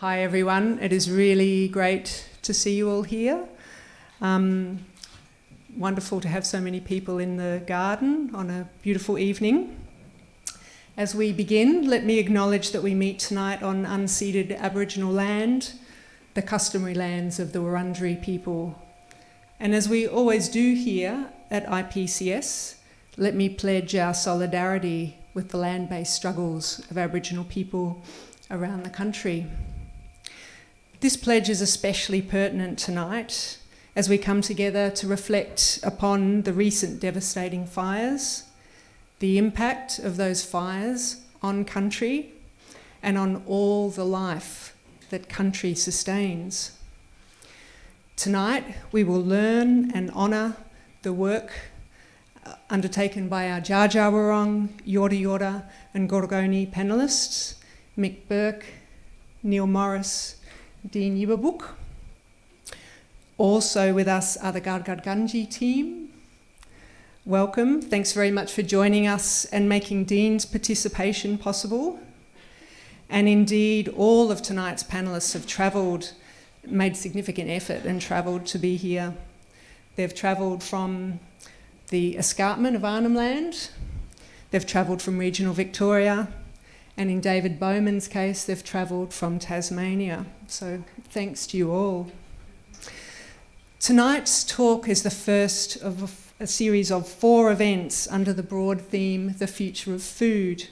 Hi everyone, it is really great to see you all here. Wonderful to have so many people in the garden on a beautiful evening. As we begin, let me acknowledge that we meet tonight on unceded Aboriginal land, the customary lands of the Wurundjeri people. And as we always do here at IPCS, let me pledge our solidarity with the land-based struggles of Aboriginal people around the country. This pledge is especially pertinent tonight as we come together to reflect upon the recent devastating fires, the impact of those fires on country and on all the life that country sustains. Tonight we will learn and honour the work undertaken by our Dja Dja Wurrung, Yorta Yorta and Gorgoni panellists, Mick Bourke, Neal Morris, Dean Yibarbuk. Also with us are the Gargarganji team. Welcome, thanks very much for joining us and making Dean's participation possible. And indeed, all of tonight's panellists have travelled, made significant effort and travelled to be here. They've travelled from the escarpment of Arnhem Land, they've travelled from regional Victoria, and in David Bowman's case, they've travelled from Tasmania. So thanks to you all. Tonight's talk is the first of a series of 4 events under the broad theme, The Future of Food.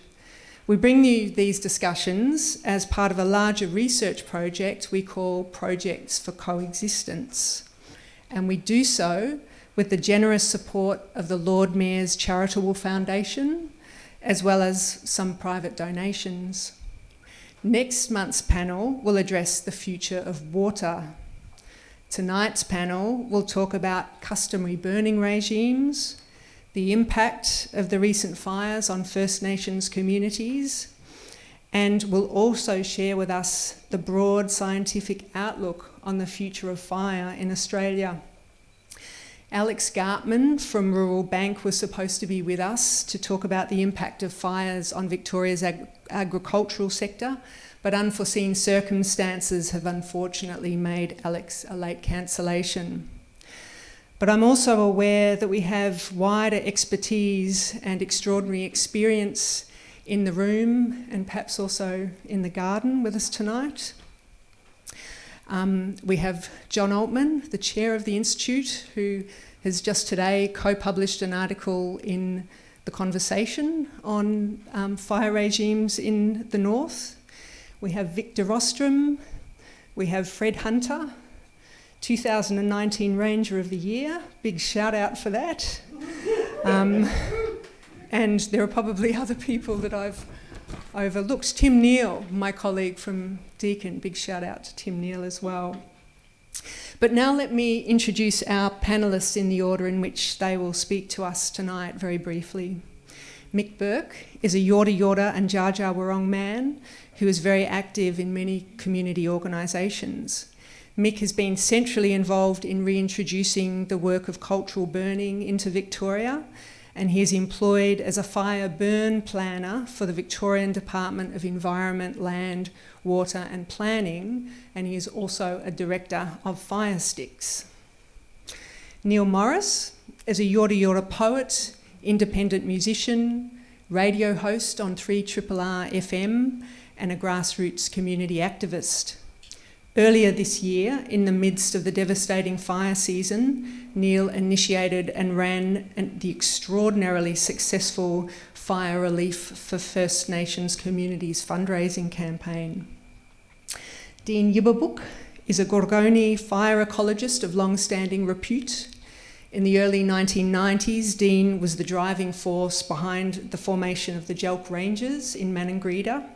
We bring you these discussions as part of a larger research project we call Projects for Coexistence. And we do so with the generous support of the Lord Mayor's Charitable Foundation, as well as some private donations. Next month's panel will address the future of water. Tonight's panel will talk about customary burning regimes, the impact of the recent fires on First Nations communities, and will also share with us the broad scientific outlook on the future of fire in Australia. Alex Gartman from Rural Bank was supposed to be with us to talk about the impact of fires on Victoria's agricultural sector, but unforeseen circumstances have unfortunately made Alex a late cancellation. But I'm also aware that we have wider expertise and extraordinary experience in the room and perhaps also in the garden with us tonight. We have John Altman, the chair of the Institute, who has just today co-published an article in The Conversation on fire regimes in the north. We have Victor Rostrom, we have Fred Hunter, 2019 Ranger of the Year, big shout out for that. And there are probably other people that I've overlooked. Tim Neal, my colleague from Deakin, big shout out to Tim Neal as well. But now let me introduce our panellists in the order in which they will speak to us tonight very briefly. Mick Bourke is a Yorta Yorta and Dja Dja Wurrung man who is very active in many community organisations. Mick has been centrally involved in reintroducing the work of cultural burning into Victoria, and he is employed as a fire burn planner for the Victorian Department of Environment, Land, Water and Planning, and he is also a director of Fire Sticks. Neal Morris is a Yorta Yorta poet, independent musician, radio host on 3RRR FM, and a grassroots community activist. Earlier this year, in the midst of the devastating fire season, Neal initiated and ran the extraordinarily successful Fire Relief for First Nations Communities fundraising campaign. Dean Yibarbuk is a Gorgoni fire ecologist of long-standing repute. In the early 1990s, Dean was the driving force behind the formation of the Jelk Rangers in Maningrida.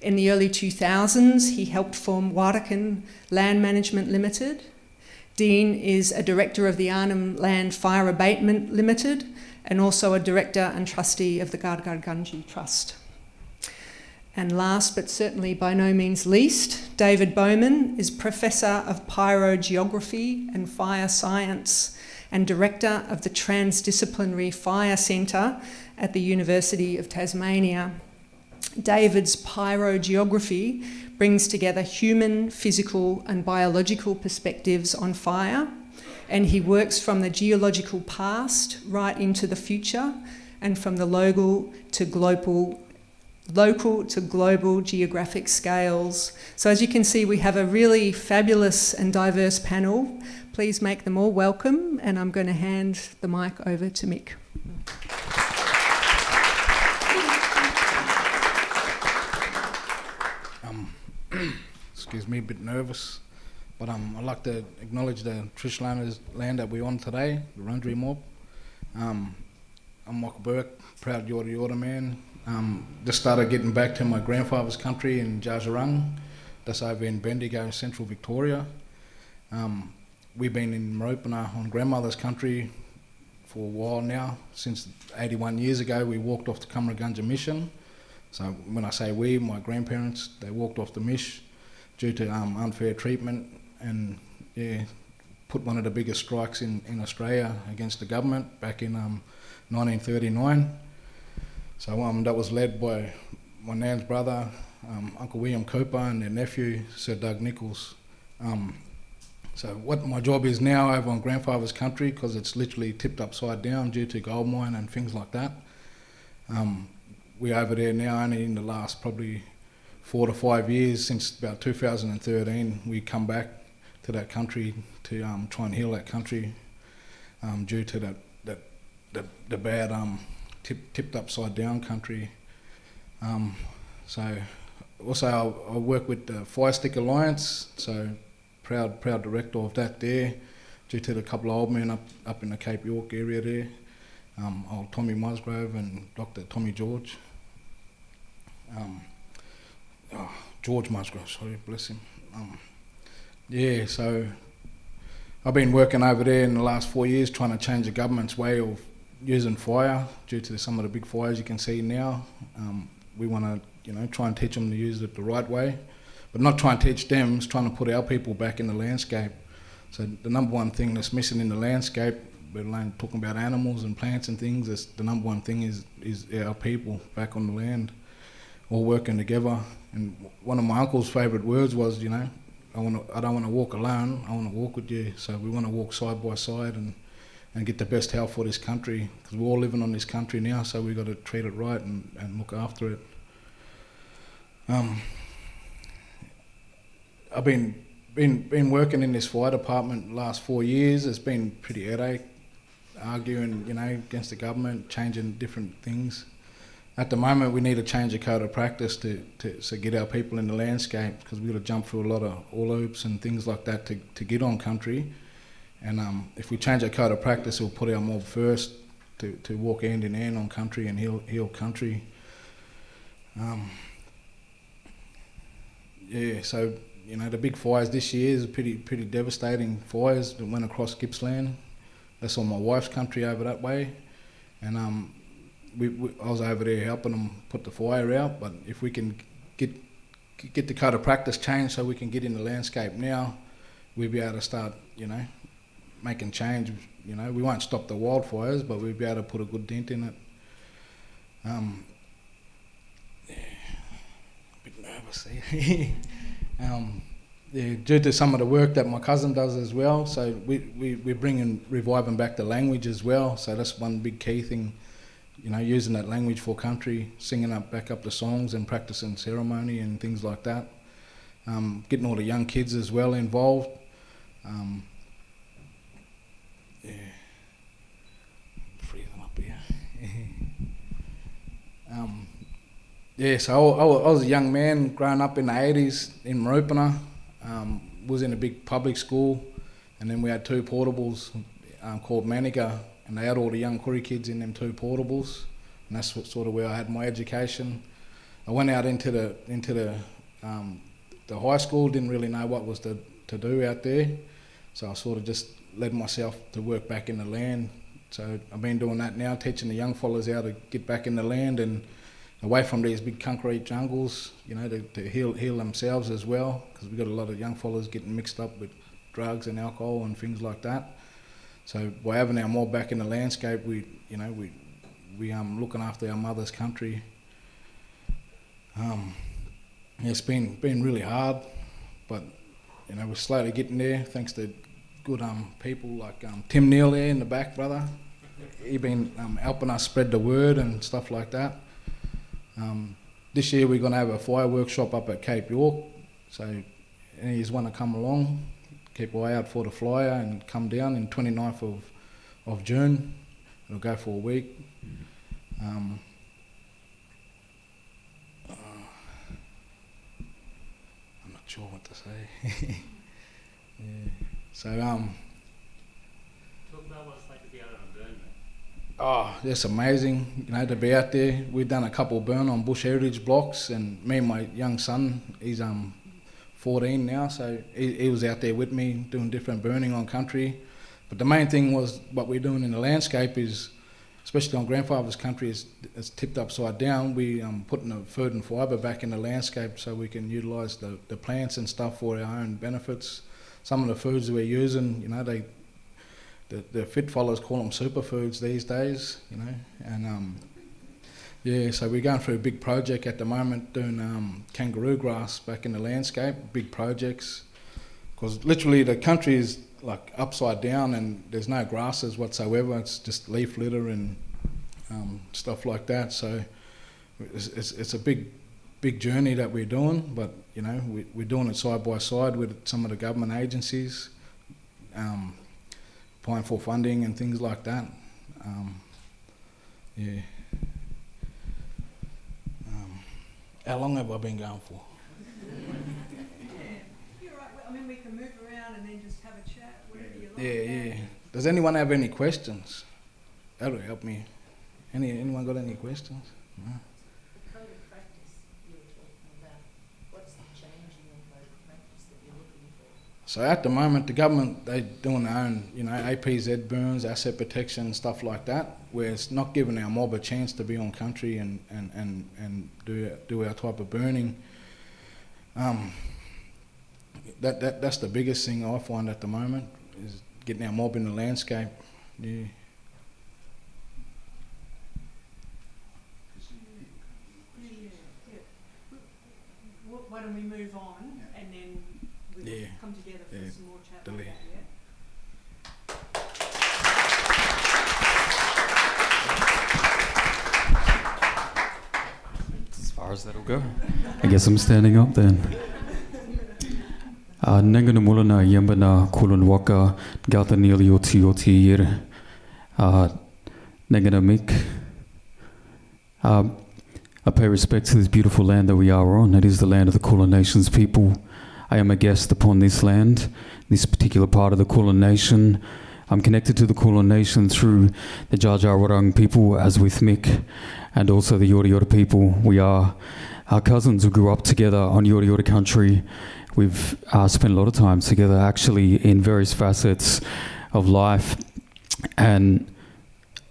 In the early 2000s, he helped form Warakan Land Management Limited. Dean is a director of the Arnhem Land Fire Abatement Limited and also a director and trustee of the Gargarganji Trust. And last but certainly by no means least, David Bowman is Professor of Pyrogeography and Fire Science and Director of the Transdisciplinary Fire Centre at the University of Tasmania. David's pyrogeography brings together human, physical and biological perspectives on fire, and he works from the geological past right into the future and from the local to global geographic scales. So as you can see, we have a really fabulous and diverse panel. Please make them all welcome, and I'm going to hand the mic over to Mick. Excuse me, a bit nervous, but I'd like to acknowledge the traditional land that we're on today, the Wurundjeri mob. I'm Mick Bourke, proud Yorta Yorta man. Just started getting back to my grandfather's country in Djajarung, that's over in Bendigo, central Victoria. We've been in Moropana on grandmother's country for a while now. Since 81 years ago, we walked off the Cumragunja mission. So when I say we, my grandparents, they walked off the mish due to unfair treatment and put one of the biggest strikes in Australia against the government back in 1939. So that was led by my nan's brother, Uncle William Cooper, and their nephew, Sir Doug Nichols. So what my job is now over on grandfather's country, because it's literally tipped upside down due to gold mine and things like that. We're over there now only in the last probably 4 to 5 years, since about 2013, we come back to that country to try and heal that country due to the bad tipped upside down country. So also I work with the Fire Stick Alliance, so proud director of that there, due to the couple of old men up in the Cape York area there, old Tommy Musgrove and Dr. Tommy George. George Musgrove, sorry, bless him. So I've been working over there in the last 4 years trying to change the government's way of using fire due to some of the big fires you can see now. We want to, try and teach them to use it the right way, but not try and teach them, it's trying to put our people back in the landscape. So the number one thing that's missing in the landscape, we're talking about animals and plants and things, the number one thing is our people back on the land, all working together. And one of my uncle's favourite words was, I don't want to walk alone, I want to walk with you. So we want to walk side by side and get the best health for this country, because we're all living on this country now, so we've got to treat it right and look after it. I've been working in this fire department the last 4 years. It's been pretty headache, arguing, against the government, changing different things. At the moment, we need to change the code of practice to get our people in the landscape, because we've got to jump through a lot of hoops and things like that to get on country. And if we change our code of practice, we'll put our mob first to walk hand in hand on country and heal country. So the big fires this year is pretty devastating fires that went across Gippsland. That's on my wife's country over that way, and I was over there helping them put the fire out. But if we can get the code of practice changed so we can get in the landscape now, we'll be able to start, making change. We won't stop the wildfires, but we'll be able to put a good dent in it. A bit nervous here. Due to some of the work that my cousin does as well, so we're reviving back the language as well. So that's one big key thing, using that language for country, singing back up the songs and practicing ceremony and things like that. Getting all the young kids as well involved. Freezing up here. So I was a young man growing up in the 80s in Moropana. Was in a big public school, and then we had two portables called Manica, and they had all the young Koori kids in them two portables, and that's sort of where I had my education. I went out into the high school, didn't really know what was to do out there, so I sort of just led myself to work back in the land. So I've been doing that now, teaching the young fellas how to get back in the land and away from these big concrete jungles, to heal themselves as well, because we've got a lot of young fellas getting mixed up with drugs and alcohol and things like that. So by having our mob back in the landscape, we looking after our mother's country. it's been really hard, but you know, we're slowly getting there thanks to good people like Tim Neal there in the back, brother. He's been helping us spread the word and stuff like that. This year we're going to have a fire workshop up at Cape York, so any of you want to come along, keep an eye out for the flyer and come down on 29th of June. It'll go for a week. I'm not sure what to say. Yeah. So talk about what it's like to be out on a burn, mate. Oh, that's amazing, you know, to be out there. We've done a couple of burn on bush heritage blocks, and me and my young son, he's 14 now, so he was out there with me doing different burning on country. But the main thing was what we're doing in the landscape is, especially on grandfather's country, it's tipped upside down. We putting the food and fibre back in the landscape so we can utilise the plants and stuff for our own benefits. Some of the foods we're using, you know, the fit followers call them superfoods these days, you know, and yeah, so we're going through a big project at the moment doing kangaroo grass back in the landscape, big projects, because literally the country is like upside down and there's no grasses whatsoever. It's just leaf litter and stuff like that. So it's a big journey that we're doing, but you know, we're doing it side by side with some of the government agencies, applying for funding and things like that. Yeah. How long have I been going for? You're right. I mean, we can move around and then just have a chat, whatever you like. Yeah. Does anyone have any questions? That'll help me. Anyone got any questions? No. The code of practice you were talking about, what's the change in the code of practice that you're looking for? So at the moment, the government, they're doing their own, you know, APZ burns, asset protection, stuff like that, where it's not giving our mob a chance to be on country and do our type of burning. That's the biggest thing I find at the moment, is getting our mob in the landscape. Yeah. Why don't we move on and then we'll come together for some more chat like that, As far as that'll go. I guess I'm standing up then. Nangana mulana yambana kulun waka gata Neal yoti yir. Nangana Mick. I pay respect to this beautiful land that we are on. It is the land of the Kulin Nations people. I am a guest upon this land, this particular part of the Kulin Nation. I'm connected to the Kulin Nation through the Dja Dja Wurrung people, as with Mick, and also the Yorta Yorta people. We are our cousins who grew up together on Yorta Yorta country. We've spent a lot of time together, actually, in various facets of life, and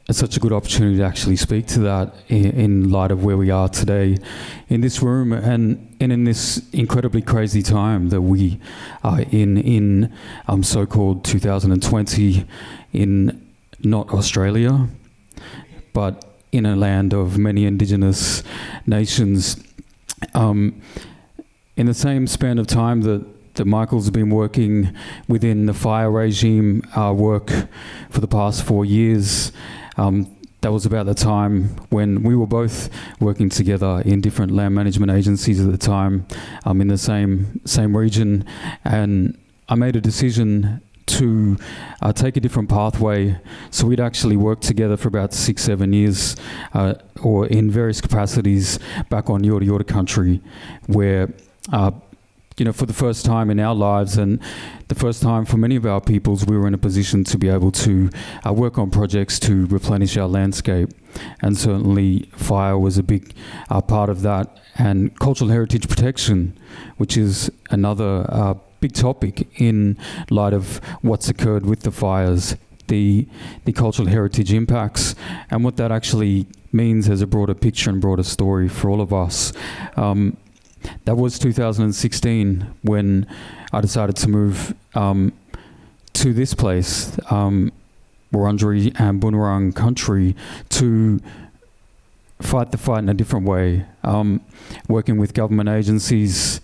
it's such a good opportunity to actually speak to that in light of where we are today in this room and in this incredibly crazy time that we are in so-called 2020 in not Australia, but in a land of many Indigenous nations. In the same span of time that Michael's been working within the fire regime work for the past 4 years, that was about the time when we were both working together in different land management agencies at the time, in the same region, and I made a decision to take a different pathway. So we'd actually worked together for about 6-7 years, or in various capacities back on Yorta Yorta country, where for the first time in our lives and the first time for many of our peoples, we were in a position to be able to work on projects to replenish our landscape. And certainly fire was a big part of that. And cultural heritage protection, which is another big topic in light of what's occurred with the fires, the cultural heritage impacts, and what that actually means as a broader picture and broader story for all of us. That was 2016 when I decided to move to this place, Wurundjeri and Bunurong country, to fight the fight in a different way. Working with government agencies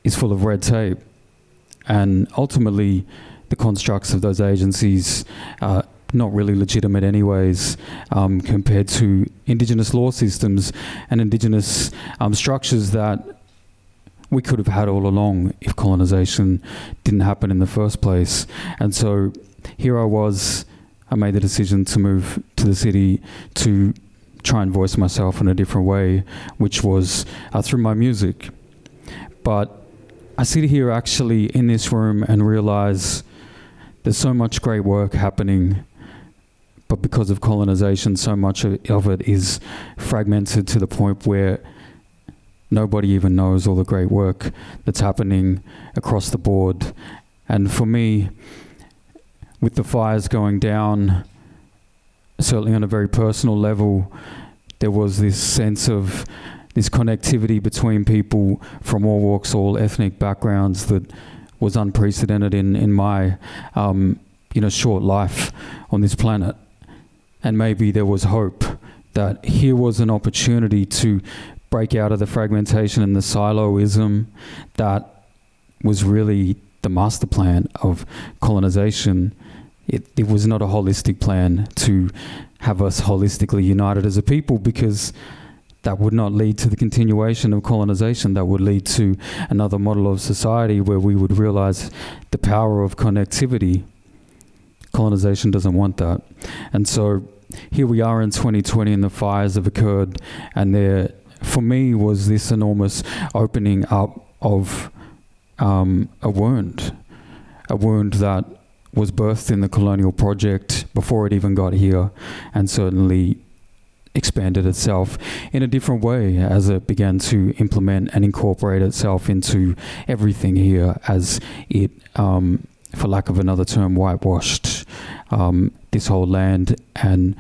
is full of red tape, and ultimately the constructs of those agencies are not really legitimate anyways, compared to Indigenous law systems and Indigenous structures that we could have had all along if colonisation didn't happen in the first place. And so here I made the decision to move to the city to try and voice myself in a different way, which was through my music. But I sit here actually in this room and realise there's so much great work happening, but because of colonisation, so much of it is fragmented to the point where nobody even knows all the great work that's happening across the board. And for me, with the fires going down, certainly on a very personal level, there was this sense of this connectivity between people from all walks, all ethnic backgrounds that was unprecedented in my short life on this planet. And maybe there was hope that here was an opportunity to break out of the fragmentation and the siloism that was really the master plan of colonisation. It was not a holistic plan to have us holistically united as a people, because that would not lead to the continuation of colonisation. That would lead to another model of society where we would realise the power of connectivity. Colonisation doesn't want that. And so here we are in 2020 and the fires have occurred, and there, for me, was this enormous opening up of a wound that was birthed in the colonial project before it even got here, and certainly expanded itself in a different way as it began to implement and incorporate itself into everything here, as it, for lack of another term, whitewashed this whole land and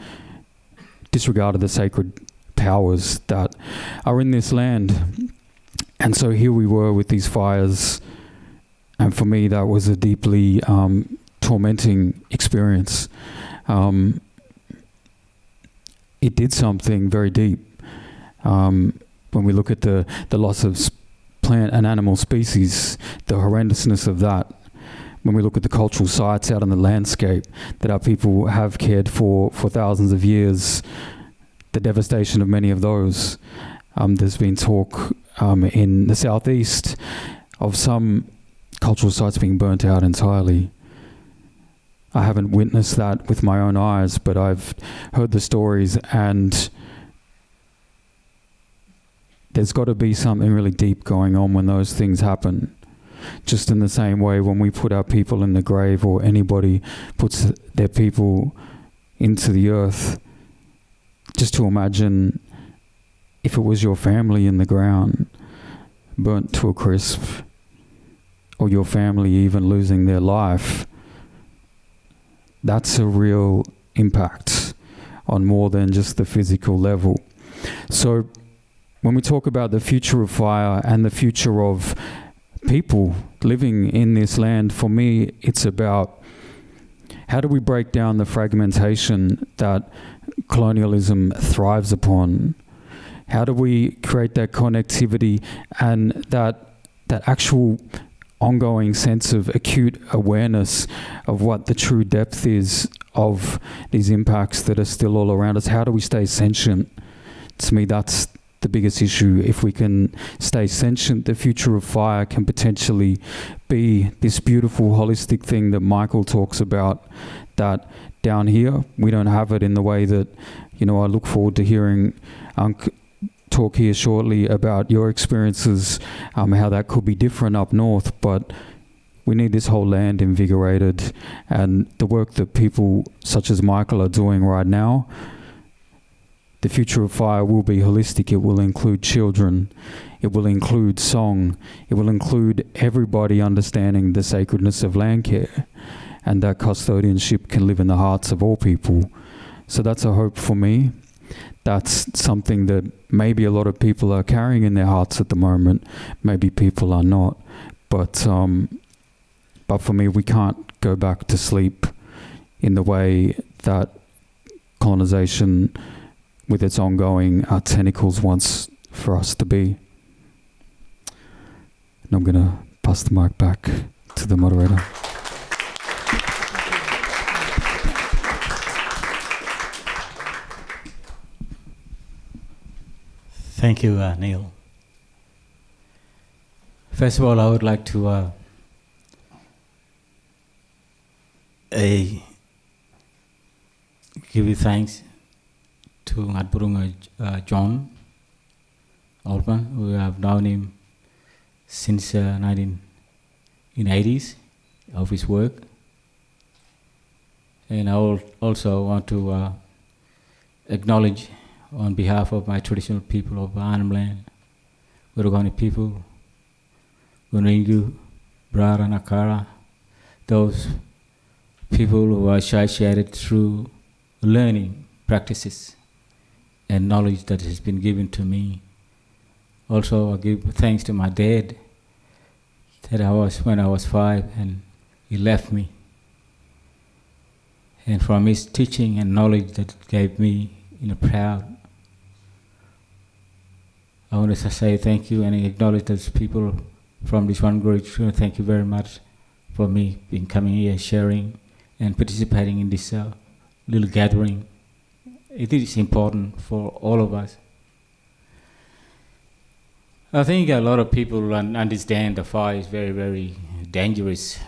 disregarded the sacred powers that are in this land. And so here we were with these fires, and for me that was a deeply tormenting experience. It did something very deep. When we look at the loss of plant and animal species, the horrendousness of that, when we look at the cultural sites out in the landscape that our people have cared for thousands of years, the devastation of many of those. There's been talk in the southeast of some cultural sites being burnt out entirely. I haven't witnessed that with my own eyes, but I've heard the stories, and there's got to be something really deep going on when those things happen. Just in the same way when we put our people in the grave, or anybody puts their people into the earth, just to imagine if it was your family in the ground, burnt to a crisp, or your family even losing their life, that's a real impact on more than just the physical level. So when we talk about the future of fire and the future of people living in this land, for me, it's about how do we break down the fragmentation that colonialism thrives upon? How do we create that connectivity and that actual ongoing sense of acute awareness of what the true depth is of these impacts that are still all around us? How do we stay sentient? To me, that's the biggest issue. If we can stay sentient, the future of fire can potentially be this beautiful holistic thing that Michael talks about, that down here we don't have it in the way that, I look forward to hearing talk here shortly about your experiences, how that could be different up north, but we need this whole land invigorated, and the work that people such as Michael are doing right now. The future of fire will be holistic. It will include children. It will include song. It will include everybody understanding the sacredness of land care, and that custodianship can live in the hearts of all people. So that's a hope for me. That's something that maybe a lot of people are carrying in their hearts at the moment. Maybe people are not. But for me, we can't go back to sleep in the way that colonisation with its ongoing tentacles wants for us to be. And I'm going to pass the mic back to the moderator. Thank you, Neal. First of all, I would like to give you thanks to Ngadburunga John Altman, who have known him since 1980s of his work. And I also want to acknowledge on behalf of my traditional people of Arnhem Land, Wurrungani people, Wunringu, Brara, Nakara, those people who are associated through learning practices and knowledge that has been given to me. Also, I give thanks to my dad that when I was 5 and he left me. And from his teaching and knowledge that it gave me, proud, I want to say thank you and acknowledge those people from this one group. Thank you very much for me coming here, sharing and participating in this little gathering. It is important for all of us. I think a lot of people understand the fire is very, very dangerous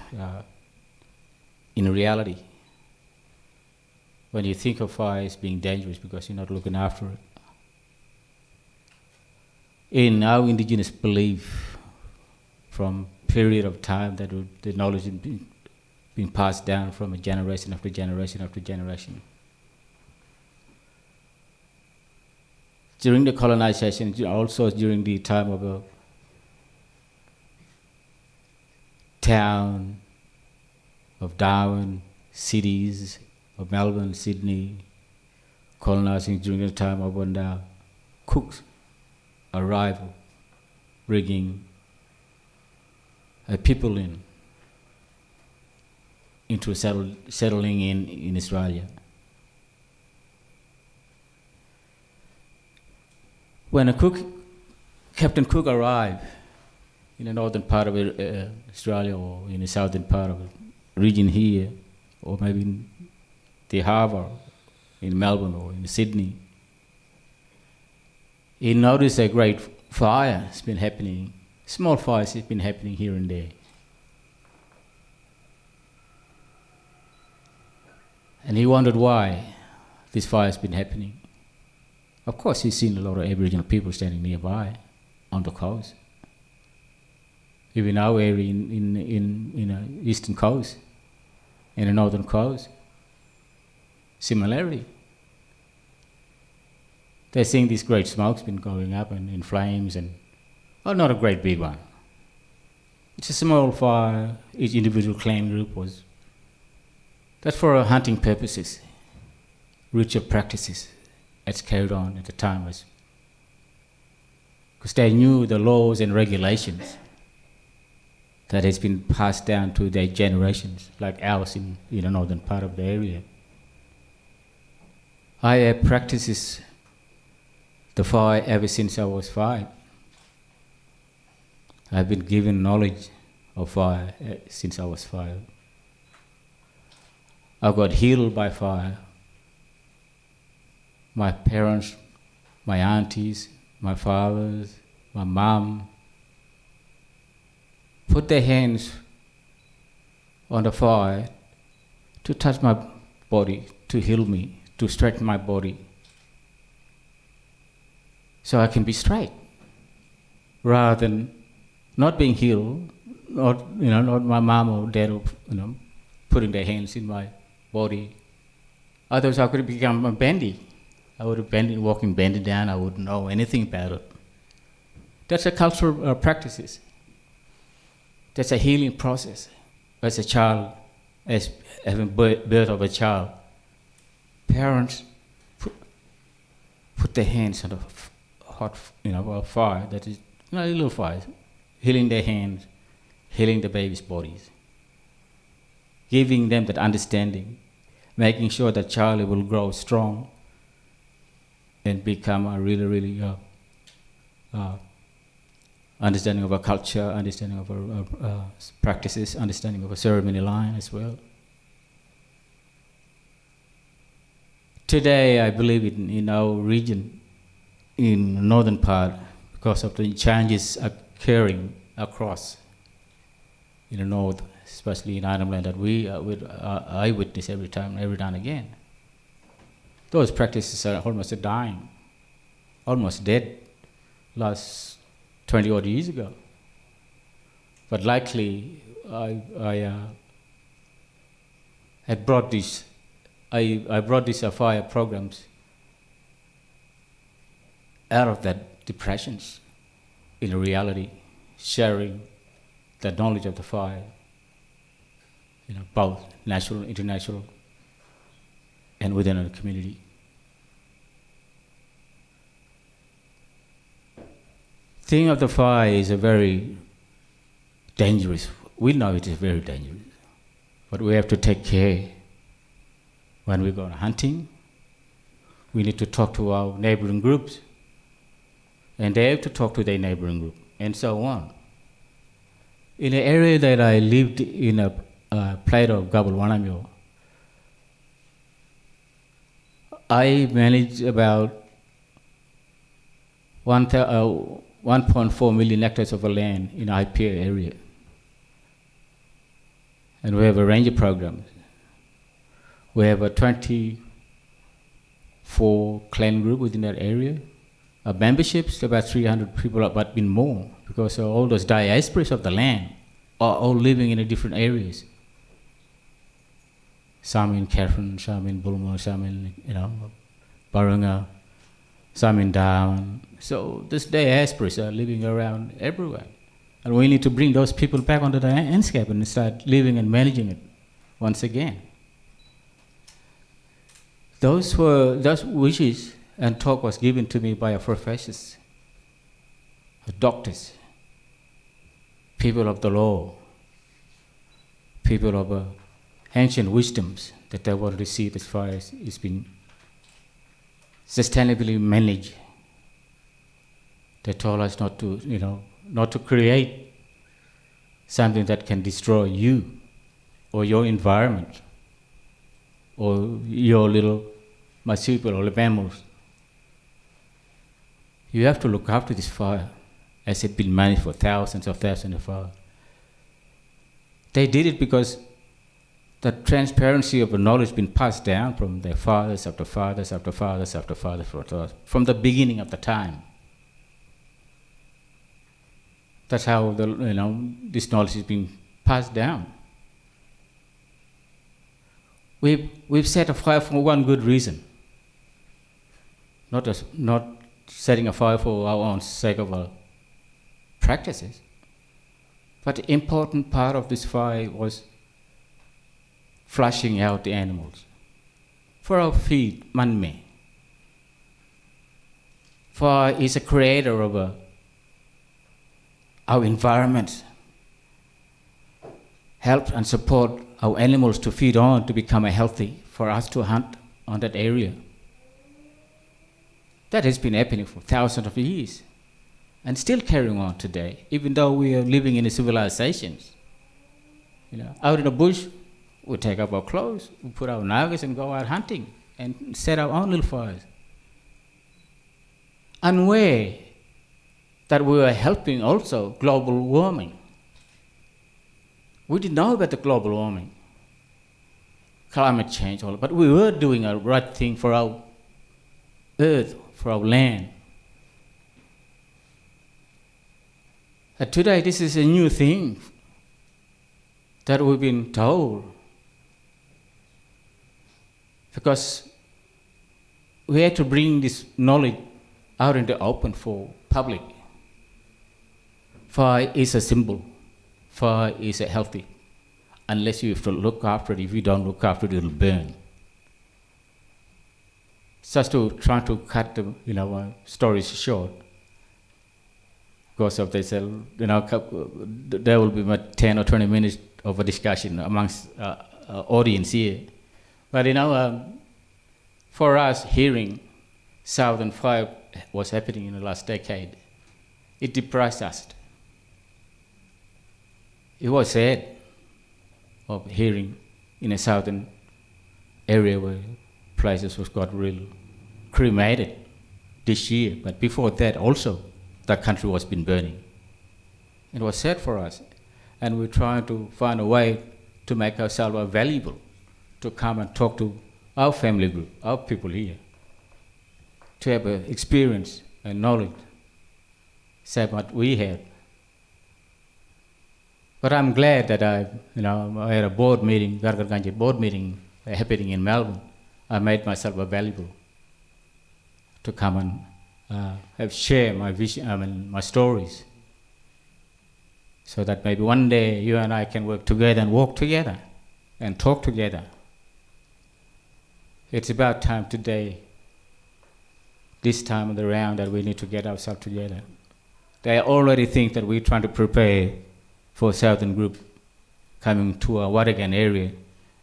in reality. When you think of fire as being dangerous because you're not looking after it. In our Indigenous belief, from period of time that the knowledge has been passed down from a generation after generation after generation. During the colonization, also during the time of a town, of Darwin, cities, of Melbourne, Sydney, colonizing during the time of when the Cook's arrival, bringing people into settling in Australia. When Captain Cook arrived in the northern part of Australia or in the southern part of the region here, or maybe in the harbour in Melbourne or in Sydney, he noticed a great fire has been happening. Small fires have been happening here and there. And he wondered why this fire has been happening. Of course, he's seen a lot of Aboriginal people standing nearby on the coast. Even our area in the eastern coast, in the northern coast, similarly. They're seeing this great smoke's been going up and in flames, and not a great big one. It's a small fire. Each individual clan group was. That's for hunting purposes, ritual practices that's carried on at the time, because they knew the laws and regulations that has been passed down to their generations, like ours in the northern part of the area. I have practices the fire ever since I was 5. I've been given knowledge of fire since I was 5. I got healed by fire. My parents, my aunties, my fathers, my mom put their hands on the fire to touch my body, to heal me, to straighten my body, so I can be straight, rather than not being healed, not my mom or dad, putting their hands in my body. Otherwise, I could have become a bendy. I would have been walking bendy down. I wouldn't know anything about it. That's a cultural practices. That's a healing process. As a child, as having birth of a child, parents put their hands on the hot, fire. That is a little fire, healing their hands, healing the baby's bodies, giving them that understanding, making sure that child will grow strong, and become a really understanding of our culture, understanding of our practices, understanding of a ceremony line as well. Today, I believe in our region, in the northern part, because of the changes occurring across in the north, especially in Ireland, that I witness every time and again. Those practices are almost dying, almost dead, last 20 odd years ago. But likely, I brought these fire programs out of that depressions in reality, sharing the knowledge of the fire, both national, international, and within our community. Thing of the fire is a very dangerous. We know it is very dangerous, but we have to take care. When we go hunting, we need to talk to our neighboring groups, and they have to talk to their neighboring group, and so on. In an area that I lived in, a plateau of Gabal-Wanamyo, I managed about 1.4 million hectares of land in IPA area. And we have a range of programs. We have a 24 clan group within that area. Our memberships, about 300 people, but been more, because all those diasporas of the land are all living in different areas. Some in Catherine, some in Bulmer, some in Barunga, some in Down. So these diasporas are living around everywhere. And we need to bring those people back onto the landscape and start living and managing it once again. Those wishes and talk was given to me by our professors, doctors, people of the law, people of ancient wisdoms that they want to see as far as it's been sustainably managed. They told us not to create something that can destroy you or your environment or your little marsupial or mammals. You have to look after this fire as it's been managed for thousands of years. They did it because the transparency of the knowledge has been passed down from their fathers after fathers after fathers after fathers from the beginning of the time. That's how this knowledge has been passed down. We've set a fire for one good reason, not setting a fire for our own sake of our practices. But the important part of this fire was flushing out the animals for our feed, manme. For is a creator of our environment, help and support our animals to feed on, to become healthy, for us to hunt on that area. That has been happening for thousands of years and still carrying on today, even though we are living in a civilizations. Out in the bush, we take up our clothes, we put our nagas and go out hunting and set our own little fires. Unaware that we were helping also global warming. We didn't know about the global warming, climate change, but we were doing a right thing for our earth, for our land. And today, this is a new thing that we've been told, because we had to bring this knowledge out in the open for public. Fire is a symbol. Fire is a healthy. Unless you have to look after it, if you don't look after it, it'll burn. Just to try to cut the stories short, because of this, there will be about 10 or 20 minutes of a discussion amongst audience here. But for us, hearing southern fire was happening in the last decade, it depressed us. It was sad of hearing in a southern area where places was got real cremated this year, but before that also, that country was been burning. It was sad for us, and we're trying to find a way to make ourselves valuable, to come and talk to our family group, our people here, to have experience and knowledge, say what we had. But I'm glad that I had a board meeting, Gargarganji board meeting happening in Melbourne. I made myself available to come and share my vision, my stories, so that maybe one day you and I can work together and walk together and talk together. It's about time today, this time of the round, that we need to get ourselves together. They already think that we're trying to prepare for a southern group coming to our Watagan area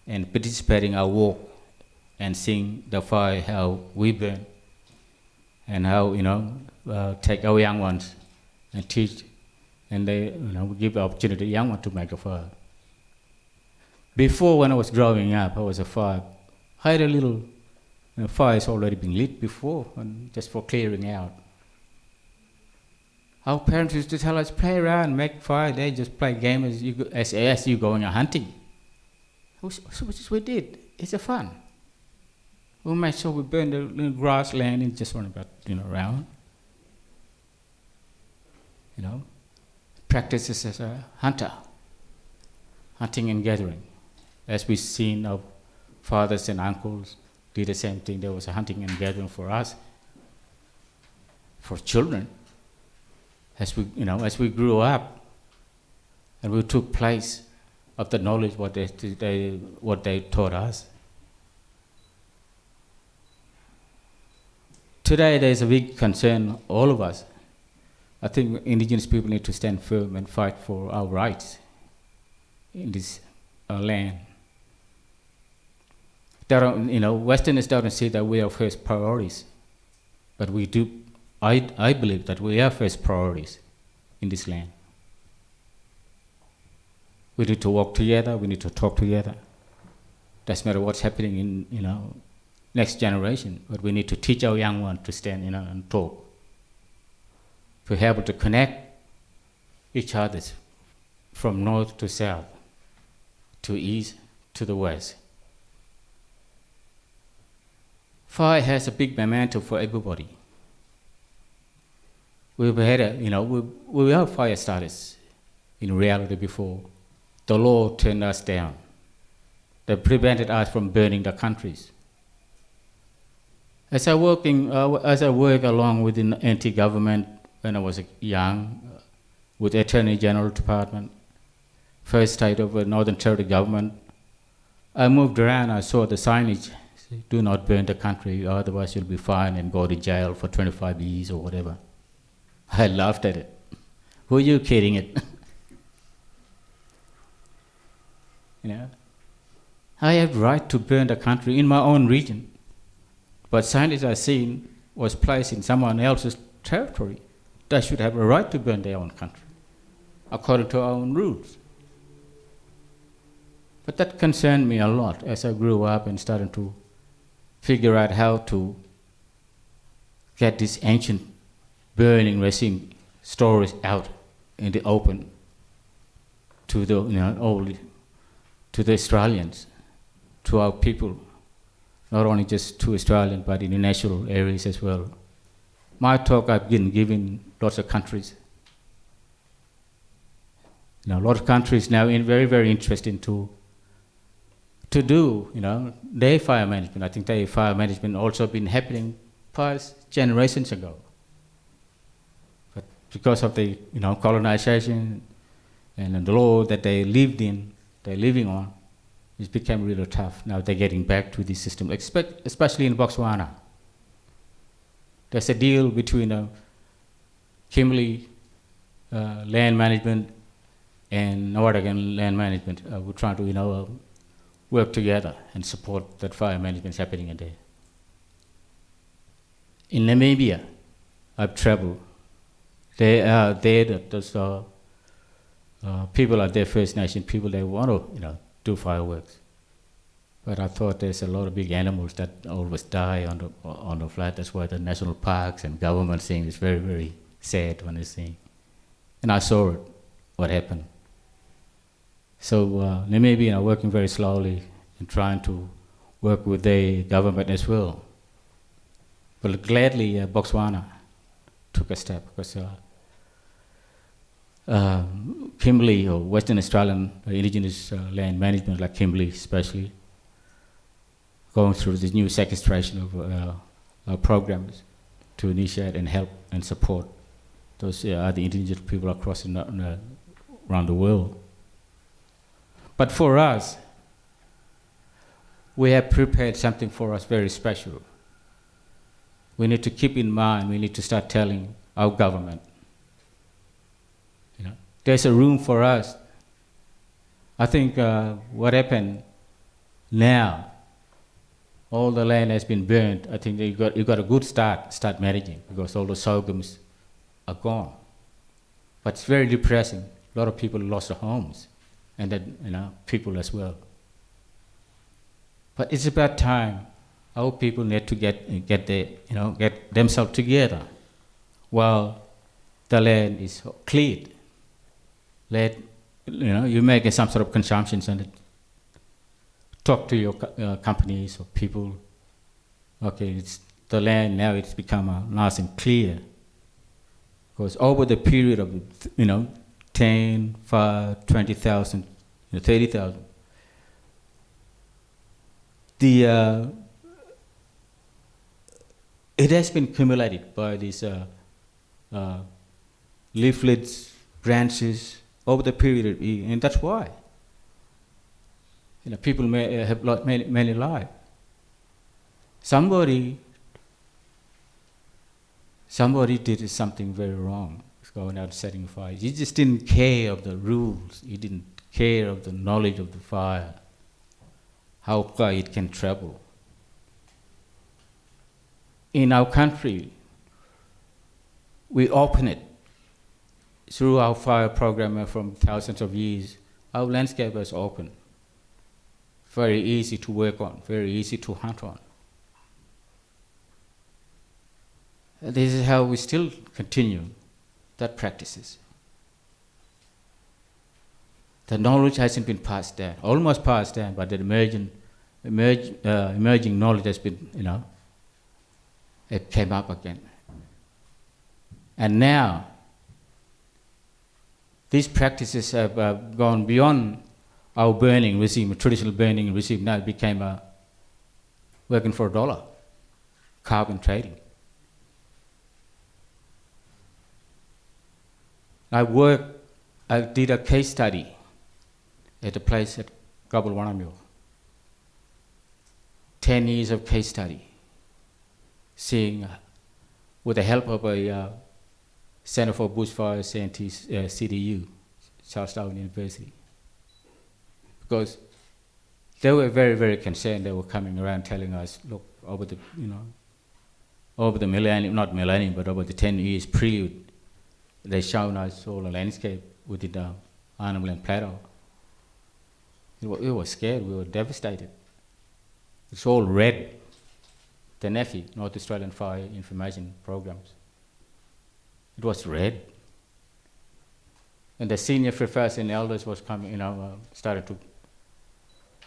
and participating in our walk and seeing the fire, how we burn, and how, take our young ones and teach, and they, we give the opportunity to young ones to make a fire. Before, when I was growing up, I was a fire. I had a little fire's already been lit before, and just for clearing out. Our parents used to tell us, play around, make fire. They just play games as you going hunting. Which we did. It's a fun. We made sure we burned the little grassland and just run about, around. Practices as a hunter, hunting and gathering. As we've seen our fathers and uncles did the same thing. There was a hunting and gathering for us, for children. As we grew up, and we took place of the knowledge what they taught us. Today, there is a big concern, all of us. I think Indigenous people need to stand firm and fight for our rights in this land. Westerners don't see that we are first priorities, but we do. I believe that we are first priorities in this land. We need to work together. We need to talk together. Doesn't matter what's happening in next generation, but we need to teach our young ones to stand and talk, to be able to connect each other from north to south, to east to the west. Fire has a big momentum for everybody. We've had we are fire starters in reality before. The law turned us down. They prevented us from burning the countries. As I work along with the anti-government when I was young, with the Attorney General Department, first state of the Northern Territory government, I moved around. I saw the signage: "Do not burn the country, otherwise you'll be fined and go to jail for 25 years or whatever." I laughed at it. Who are you kidding it? I have the right to burn the country in my own region, but scientists I seen was placed in someone else's territory. They should have a right to burn their own country, according to our own rules. But that concerned me a lot as I grew up and started to figure out how to get this ancient burning regime stories out in the open to the to the Australians, to our people, not only just to Australians but in the national areas as well. My talk I've been giving lots of countries. A lot of countries now in very, very interested to do their fire management. I think their fire management also been happening past generations ago. But because of the colonization and the law that they lived in, they're living on, it's become really tough. Now they're getting back to this system, especially in Botswana. There's a deal between Kimberley land management and Watagan land management. We're trying to work together and support that fire management happening in there. In Namibia, I've traveled. They are there. Those people are there, First Nation people. They want to, do fireworks. But I thought there's a lot of big animals that always die on the flat. That's why the national parks and government thing is very, very sad when they sing. And I saw it, what happened. So Namibia are working very slowly and trying to work with the government as well. But gladly, Botswana took a step because Kimberley, or Western Australian Indigenous land management, like Kimberley especially, going through this new sequestration of programs to initiate and help and support those other indigenous people across around the world. But for us, we have prepared something for us very special. We need to keep in mind, we need to start telling our government, there's a room for us. I think what happened now, all the land has been burned. I think you got a good start managing, because all the sorghums are gone. But it's very depressing. A lot of people lost their homes, and then people as well. But it's about time. Our people need to get themselves together while the land is cleared. You make some sort of consumptions and talk to your companies or people. Okay, it's the land now, it's become nice and clear. Because over the period of 10, 5, 20,000, 30,000, it has been accumulated by these leaflets, branches, over the period, and that's why. People may have lost many lives. Somebody did something very wrong. He's going out setting fires. He just didn't care of the rules. He didn't care of the knowledge of the fire, how far it can travel. In our country, we open it through our fire program from thousands of years. Our landscape is open. Very easy to work on, very easy to hunt on. This is how we still continue that practices. The knowledge hasn't been passed down, almost passed down, but the emerging knowledge has been, it came up again. And now, these practices have gone beyond our burning regime, traditional burning regime. Now it became working for $1, carbon trading. I did a case study at a place at Gabulwanamil. 10 years of case study, seeing with the help of a Center for Bushfire Scientists, CDU, Charlestown University. Because they were very, very concerned. They were coming around telling us, look, over the millennium, not millennium, but over the 10 years period, they shown us all the landscape within the Arnhem Land Plateau. We were scared, we were devastated. It's all red. The NEFI, North Australian Fire Information Programs. It was red. And the senior professors and elders was coming, started to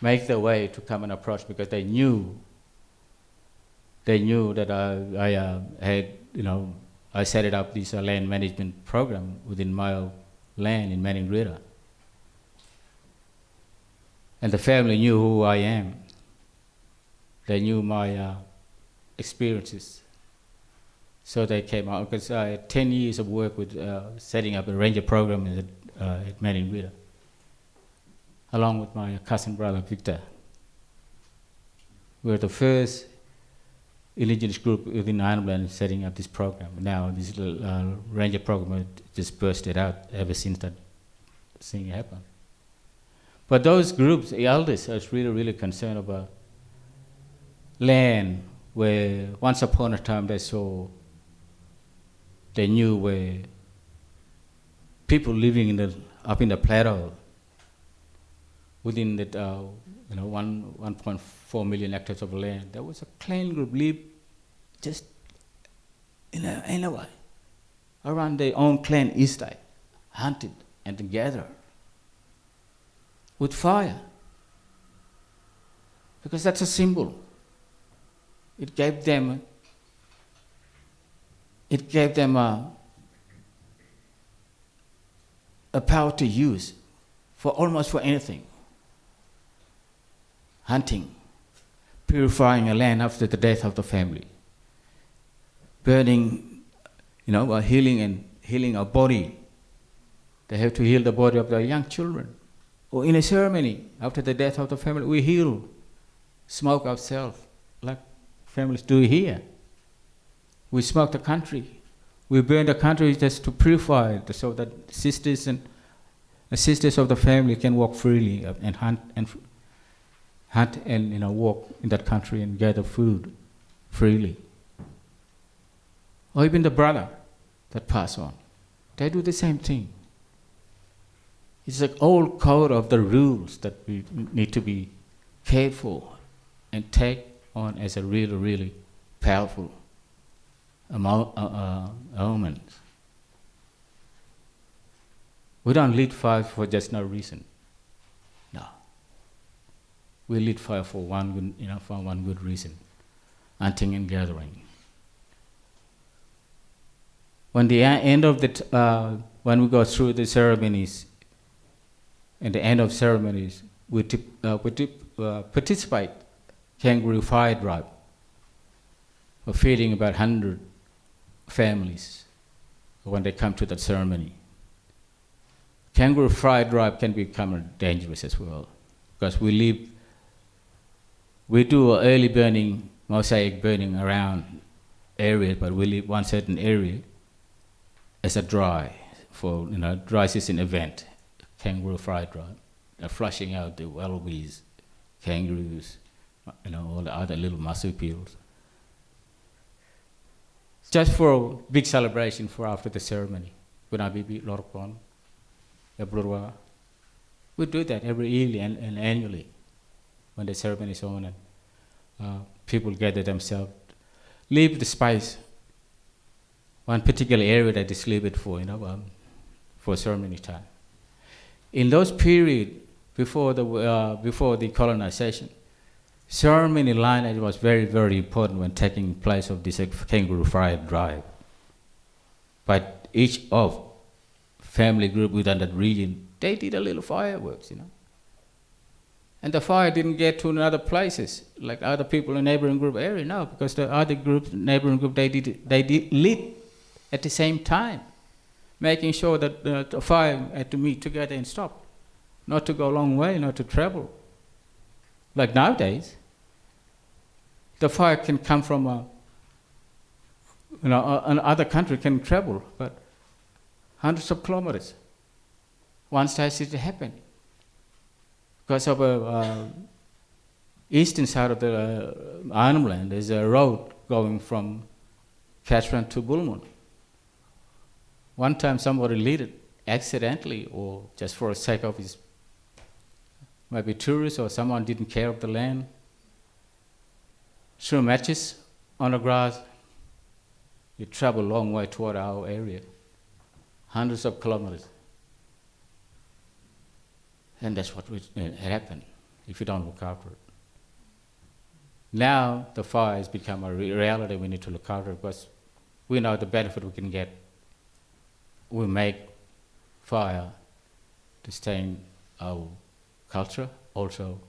make their way to come and approach, because they knew that I had, I set it up this land management program within my land in Maningrida. And the family knew who I am. They knew my experiences. So they came out, because I had 10 years of work with setting up a ranger program at Maningrida, along with my cousin brother Victor. We were the first Indigenous group within Ireland setting up this program. Now this little ranger program just bursted out ever since that thing happened. But those groups, the elders, are really, really concerned about land where once upon a time they knew where people living up in the plateau within that 1.4 million hectares of land. There was a clan group lived just in a way around their own clan estate, hunted and gathered with fire, because that's a symbol. It gave them a power to use for almost for anything. Hunting, purifying a land after the death of the family, burning, healing a body. They have to heal the body of their young children. Or in a ceremony, after the death of the family, we heal, smoke ourselves, like families do here. We smoke the country. We burn the country just to purify it, so that sisters and sisters of the family can walk freely and hunt and walk in that country and gather food freely. Or even the brother that pass on, they do the same thing. It's an old code of the rules that we need to be careful and take on as a really, really powerful element. We don't lead fire for just no reason. No. We lead fire for one good reason: hunting and gathering. When the end of when we go through the ceremonies, at the end of ceremonies, we participate kangaroo fire drive. We're feeding about 100 families when they come to that ceremony. Kangaroo fire drive can become dangerous as well, because we do early burning, mosaic burning around areas, but we leave one certain area as a dry season event. Kangaroo fire drive, flushing out the wallabies, kangaroos, all the other little marsupials. Just for a big celebration for after the ceremony. We do that every year and annually when the ceremony is on, and people gather themselves, leave the space, one particular area that is leave it for ceremony time. In those periods before the colonization, ceremony line was very, very important when taking place of this kangaroo fire drive. But each of family group within that region, they did a little fireworks, And the fire didn't get to other places, like other people in neighboring group area, no, because the other group, neighboring group, they did lit at the same time, making sure that the fire had to meet together and stop, not to go a long way, not to travel. Like nowadays, the fire can come from another country, can travel, but hundreds of kilometers. Once that it happened, because of eastern side of the Arnhem Land, there's a road going from Catherine to Bowman. One time somebody lit it accidentally, or just for the sake of his, maybe tourists or someone didn't care of the land, threw matches on the grass. You travel a long way toward our area, hundreds of kilometers. And that's what happened if you don't look after it. Now the fire has become a reality we need to look after, because we know the benefit we can get. We make fire to sustain our culture. Also,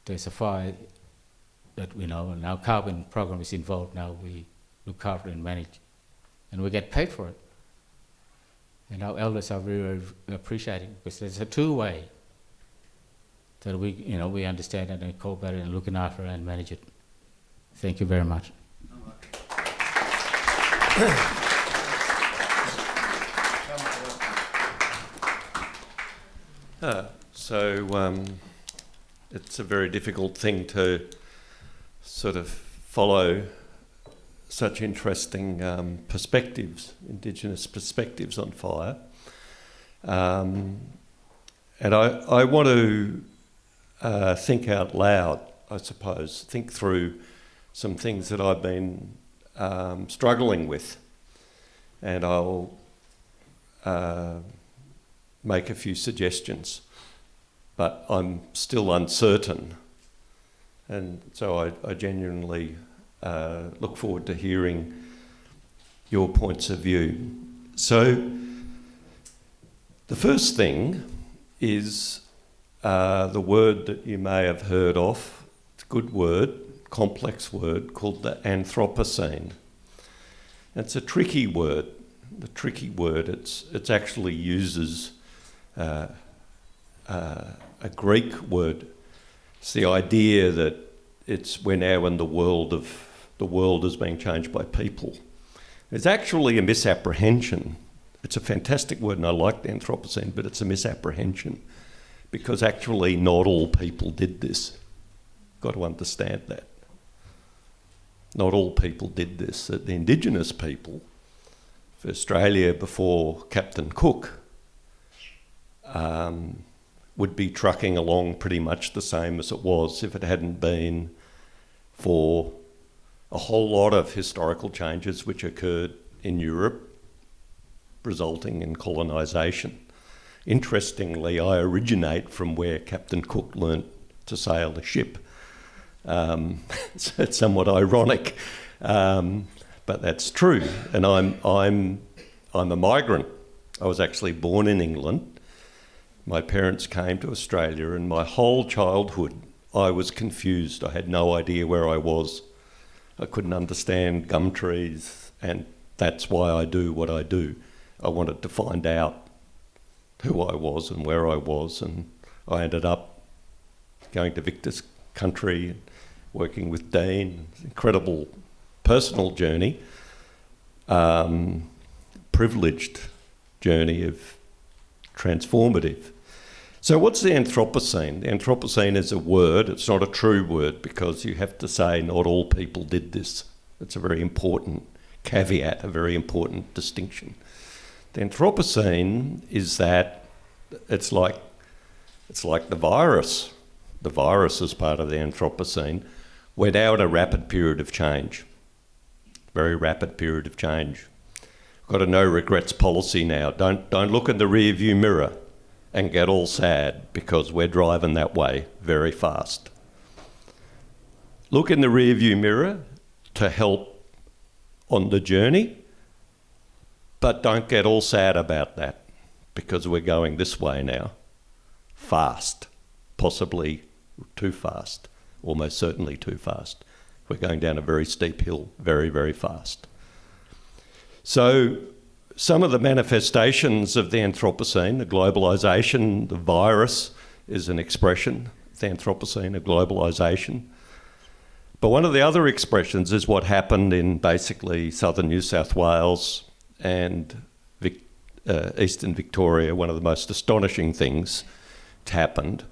there's a fire that we know, and our carbon program is involved now. We look after and manage, and we get paid for it. And our elders are very, very appreciating, because there's a two-way that we understand and incorporate and looking after and manage it. Thank you very much. So it's a very difficult thing to sort of follow such interesting perspectives, Indigenous perspectives on fire. And I want to think out loud, I suppose, think through some things that I've been struggling with. And I'll make a few suggestions, but I'm still uncertain. And so I genuinely look forward to hearing your points of view. So the first thing is the word that you may have heard of. It's a good word, complex word, called the Anthropocene. It's a tricky word. The tricky word, it actually uses a Greek word. It's the idea that we're now in the world is being changed by people. It's actually a misapprehension. It's a fantastic word, and I like the Anthropocene, but it's a misapprehension because actually not all people did this. Got to understand that. Not all people did this. The Indigenous people for Australia before Captain Cook would be trucking along pretty much the same as it was if it hadn't been for a whole lot of historical changes which occurred in Europe, resulting in colonisation. Interestingly, I originate from where Captain Cook learnt to sail a ship. So it's somewhat ironic, but that's true. And I'm a migrant. I was actually born in England. My parents came to Australia, and my whole childhood I was confused. I had no idea where I was. I couldn't understand gum trees, and that's why I do what I do. I wanted to find out who I was and where I was, and I ended up going to Victor's country, working with Dean. Incredible personal journey, privileged journey of transformative. So what's the Anthropocene? The Anthropocene is a word. It's not a true word because you have to say not all people did this. It's a very important caveat, a very important distinction. The Anthropocene is that it's like the virus. The virus is part of the Anthropocene. We're now in a rapid period of change, very rapid period of change. We've got a no regrets policy now. Don't look in the rear view mirror and get all sad because we're driving that way very fast. Look in the rear view mirror to help on the journey, but don't get all sad about that because we're going this way now. Fast, possibly too fast, almost certainly too fast. We're going down a very steep hill very, very fast. So some of the manifestations of the Anthropocene, the globalisation, the virus is an expression, the Anthropocene, a globalisation. But one of the other expressions is what happened in basically southern New South Wales and eastern Victoria. One of the most astonishing things that happened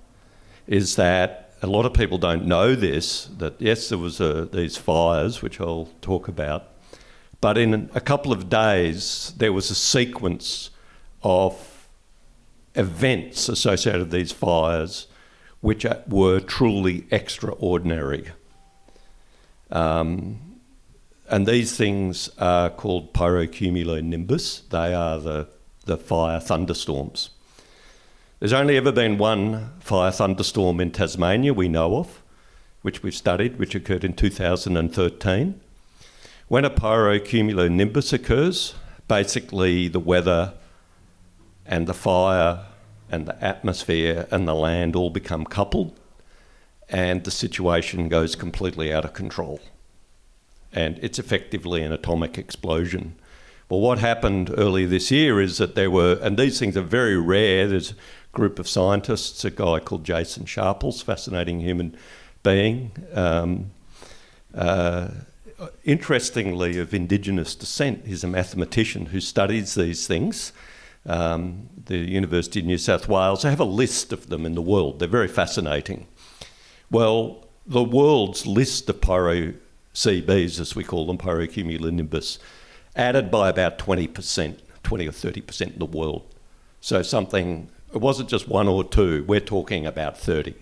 is that a lot of people don't know this, that yes, there was these fires, which I'll talk about, but in a couple of days, there was a sequence of events associated with these fires which were truly extraordinary. And these things are called Pyro Cumulonimbus. They are the fire thunderstorms. There's only ever been one fire thunderstorm in Tasmania we know of, which we've studied, which occurred in 2013. When a pyrocumulonimbus occurs, basically the weather and the fire and the atmosphere and the land all become coupled and the situation goes completely out of control. And it's effectively an atomic explosion. Well, what happened earlier this year is that there were, and these things are very rare, there's a group of scientists, a guy called Jason Sharples, fascinating human being, interestingly of Indigenous descent. He's a mathematician who studies these things. The University of New South Wales, they have a list of them in the world. They're very fascinating. Well, the world's list of CBs, as we call them, Pyro Cumulonimbus, added by about 20%, 20 or 30% in the world. So something, it wasn't just 1 or 2, we're talking about 30.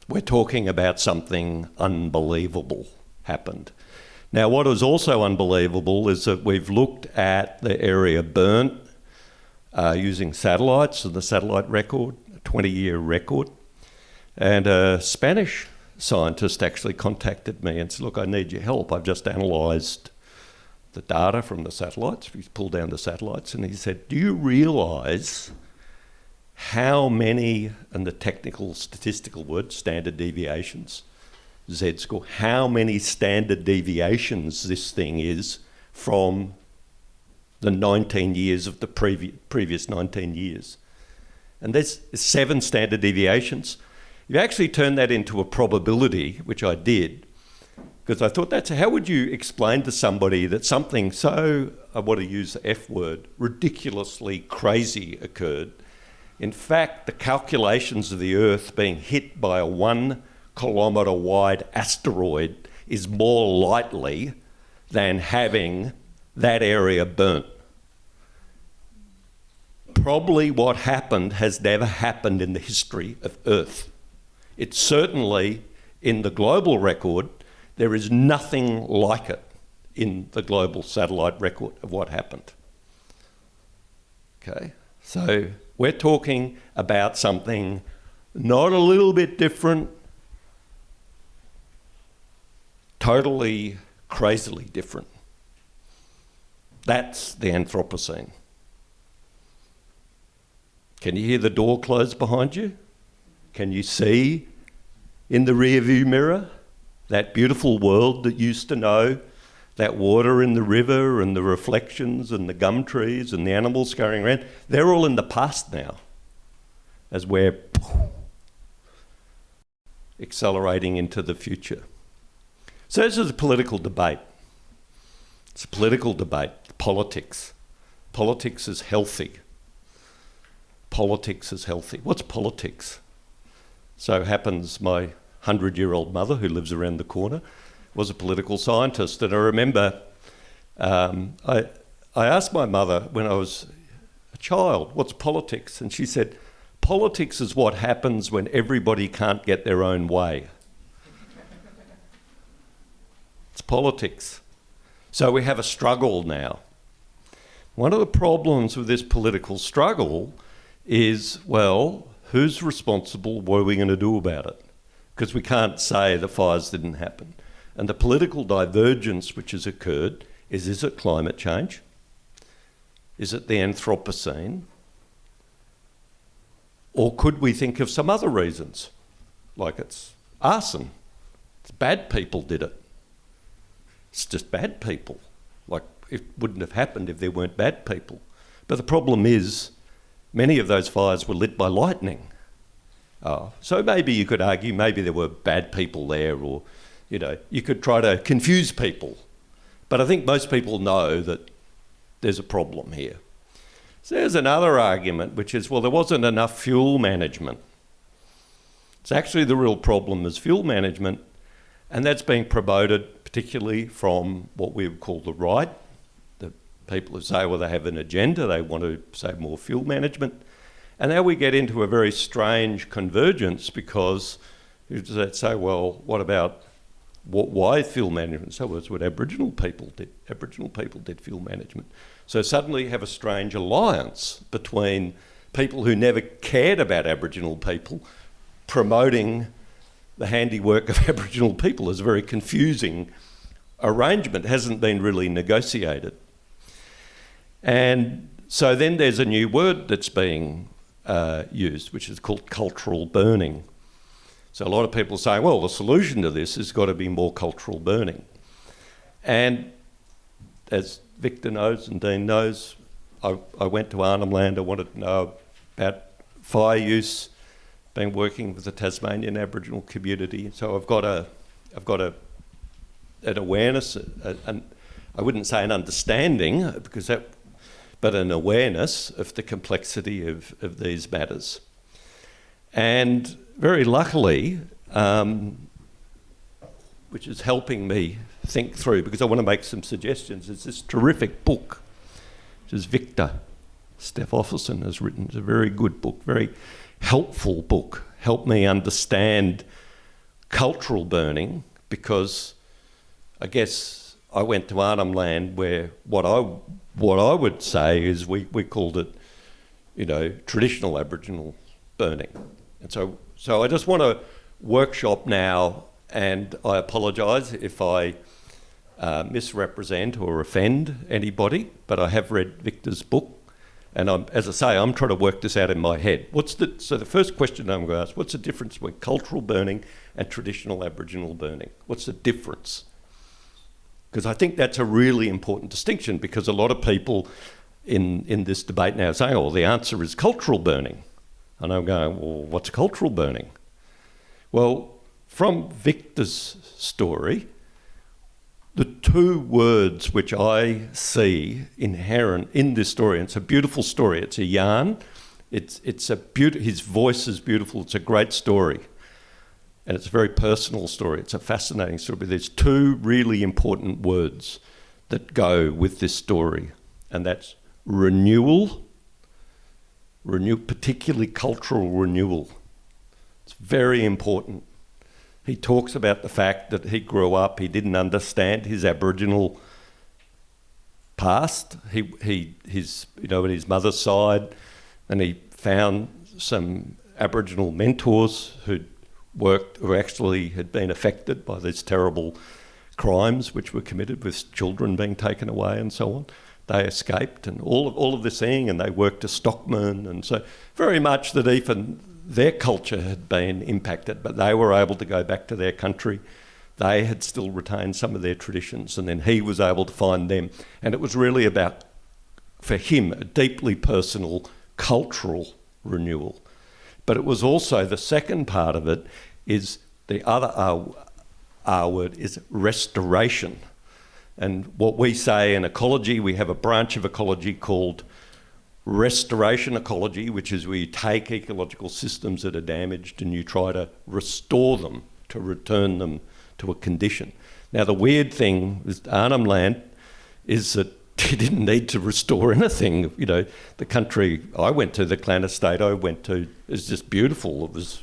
We're talking about something unbelievable happened. Now, what is also unbelievable is that we've looked at the area burnt using satellites and the satellite record, a 20-year record. And a Spanish scientist actually contacted me and said, look, I need your help. I've just analysed the data from the satellites. He's pulled down the satellites and he said, do you realise how many, and the technical statistical word, standard deviations, Z-score, how many standard deviations this thing is from the 19 years of the previous 19 years. And there's 7 standard deviations. You actually turn that into a probability, which I did, because I thought how would you explain to somebody that something so, I want to use the F word, ridiculously crazy occurred. In fact, the calculations of the Earth being hit by a 1 kilometre wide asteroid is more likely than having that area burnt. Probably what happened has never happened in the history of Earth. It's certainly in the global record, there is nothing like it in the global satellite record of what happened. Okay, so we're talking about something not a little bit different, totally, crazily different. That's the Anthropocene. Can you hear the door close behind you? Can you see in the rear view mirror that beautiful world that used to know, that water in the river and the reflections and the gum trees and the animals scurrying around? They're all in the past now as we're accelerating into the future. So this is a political debate. It's a political debate, politics. Politics is healthy. Politics is healthy. What's politics? So happens my 100-year-old mother, who lives around the corner, was a political scientist. And I remember I asked my mother when I was a child, what's politics? And she said, politics is what happens when everybody can't get their own way. It's politics. So we have a struggle now. One of the problems with this political struggle is, well, who's responsible? What are we going to do about it? Because we can't say the fires didn't happen. And the political divergence which has occurred is it climate change? Is it the Anthropocene? Or could we think of some other reasons? Like it's arson. It's bad people did it. It's just bad people. Like it wouldn't have happened if there weren't bad people. But the problem is many of those fires were lit by lightning. So maybe you could argue maybe there were bad people there, or you could try to confuse people. But I think most people know that there's a problem here. So there's another argument, which is, well, there wasn't enough fuel management. It's actually the real problem is fuel management, and that's being promoted particularly from what we would call the right, the people who say, well, they have an agenda, they want to say more fuel management. And now we get into a very strange convergence because you say, well, what about why fuel management? So it's what Aboriginal people did. Aboriginal people did fuel management. So suddenly you have a strange alliance between people who never cared about Aboriginal people promoting the handiwork of Aboriginal people. Is a very confusing arrangement, hasn't been really negotiated. And so then there's a new word that's being used, which is called cultural burning. So a lot of people say, well, the solution to this has got to be more cultural burning. And as Victor knows and Dean knows, I went to Arnhem Land. I wanted to know about fire use, been working with the Tasmanian Aboriginal community. So I've got an awareness, and I wouldn't say an understanding, but an awareness of the complexity of these matters. And very luckily, which is helping me think through, because I want to make some suggestions, is this terrific book, which is Victor Steffofferson has written. It's a very good book, very helpful book. Helped me understand cultural burning, because I guess I went to Arnhem Land where what I would say is we called it, traditional Aboriginal burning. And so I just want to workshop now, and I apologise if I misrepresent or offend anybody, but I have read Victor's book, and as I say, I'm trying to work this out in my head. So the first question I'm going to ask, what's the difference between cultural burning and traditional Aboriginal burning? What's the difference? Because I think that's a really important distinction, because a lot of people in this debate now are saying, oh, the answer is cultural burning. And I'm going, well, what's cultural burning? Well, from Victor's story, the two words which I see inherent in this story, and it's a beautiful story, it's a yarn, his voice is beautiful, it's a great story, and it's a very personal story, it's a fascinating story, but there's two really important words that go with this story, and that's renewal, particularly cultural renewal. It's very important. He talks about the fact that he grew up, he didn't understand his Aboriginal past. His at his mother's side, and he found some Aboriginal mentors who actually had been affected by these terrible crimes which were committed, with children being taken away and so on. They escaped, and all of this thing, and they worked as stockmen, and so very much that even their culture had been impacted, but they were able to go back to their country. They had still retained some of their traditions, and then he was able to find them. And it was really about, for him, a deeply personal cultural renewal. But it was also, the second part of it is, the other R word is restoration. And what we say in ecology, we have a branch of ecology called restoration ecology, which is where you take ecological systems that are damaged and you try to restore them, to return them to a condition. Now, the weird thing with Arnhem Land is that you didn't need to restore anything. The country I went to, the clan estate I went to, is just beautiful. It was,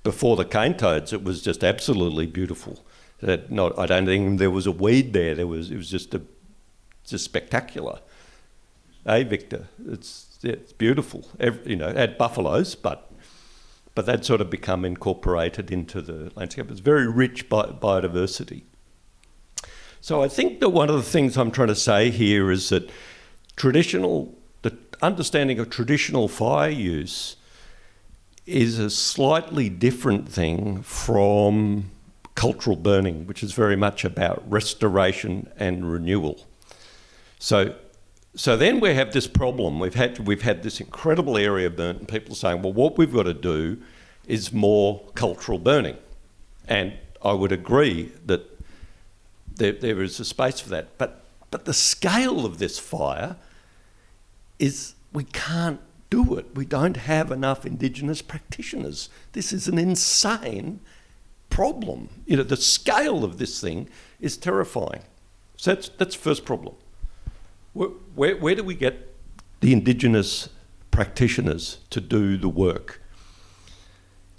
before the cane toads, it was just absolutely beautiful. I don't think there was a weed there. It was just spectacular. Hey, Victor, it's beautiful. It had buffaloes, but they'd sort of become incorporated into the landscape. It's very rich biodiversity. So I think that one of the things I'm trying to say here is that the understanding of traditional fire use is a slightly different thing from cultural burning, which is very much about restoration and renewal. So then we have this problem. We've had this incredible area burnt, and people saying, well, what we've got to do is more cultural burning. And I would agree that there is a space for that. But the scale of this fire is, we can't do it. We don't have enough Indigenous practitioners. This is an insane problem. The scale of this thing is terrifying. So that's the first problem. Where do we get the Indigenous practitioners to do the work?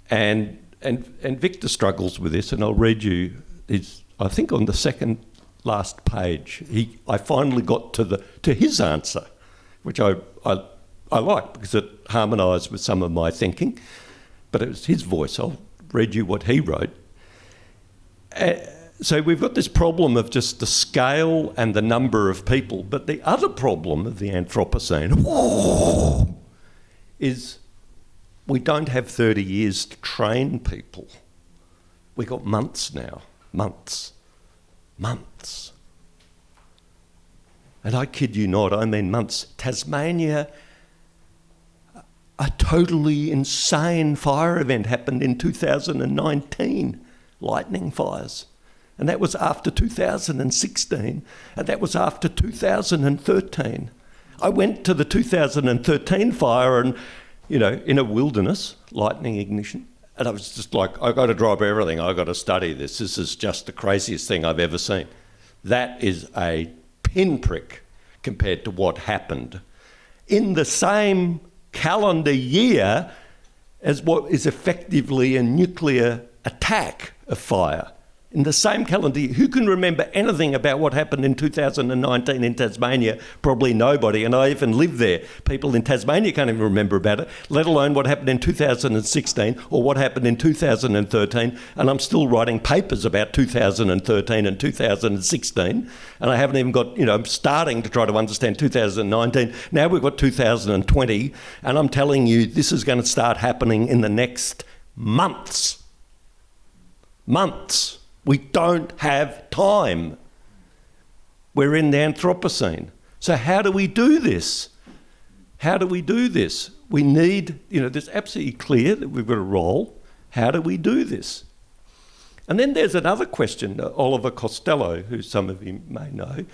And Victor struggles with this, and I'll read you I think on the second last page, I finally got to his answer, which I like, because it harmonised with some of my thinking, but it was his voice. I'll read you what he wrote. So we've got this problem of just the scale and the number of people, but the other problem of the Anthropocene is we don't have 30 years to train people. We've got months now. Months. And I kid you not, I mean months. Tasmania, a totally insane fire event happened in 2019, lightning fires. And that was after 2016, and that was after 2013. I went to the 2013 fire and, in a wilderness, lightning ignition, And I was just like, I've got to drop everything. I've got to study this. This is just the craziest thing I've ever seen. That is a pinprick compared to what happened in the same calendar year as what is effectively a nuclear attack of fire. In the same calendar year. Who can remember anything about what happened in 2019 in Tasmania? Probably nobody, and I even live there. People in Tasmania can't even remember about it, let alone what happened in 2016 or what happened in 2013, and I'm still writing papers about 2013 and 2016, and I haven't even got, I'm starting to try to understand 2019. Now we've got 2020, and I'm telling you this is going to start happening in the next months. Months. We don't have time. We're in the Anthropocene. So how do we do this? How do we do this? We need, it's absolutely clear that we've got a role. How do we do this? And then there's another question, Oliver Costello, who some of you may know,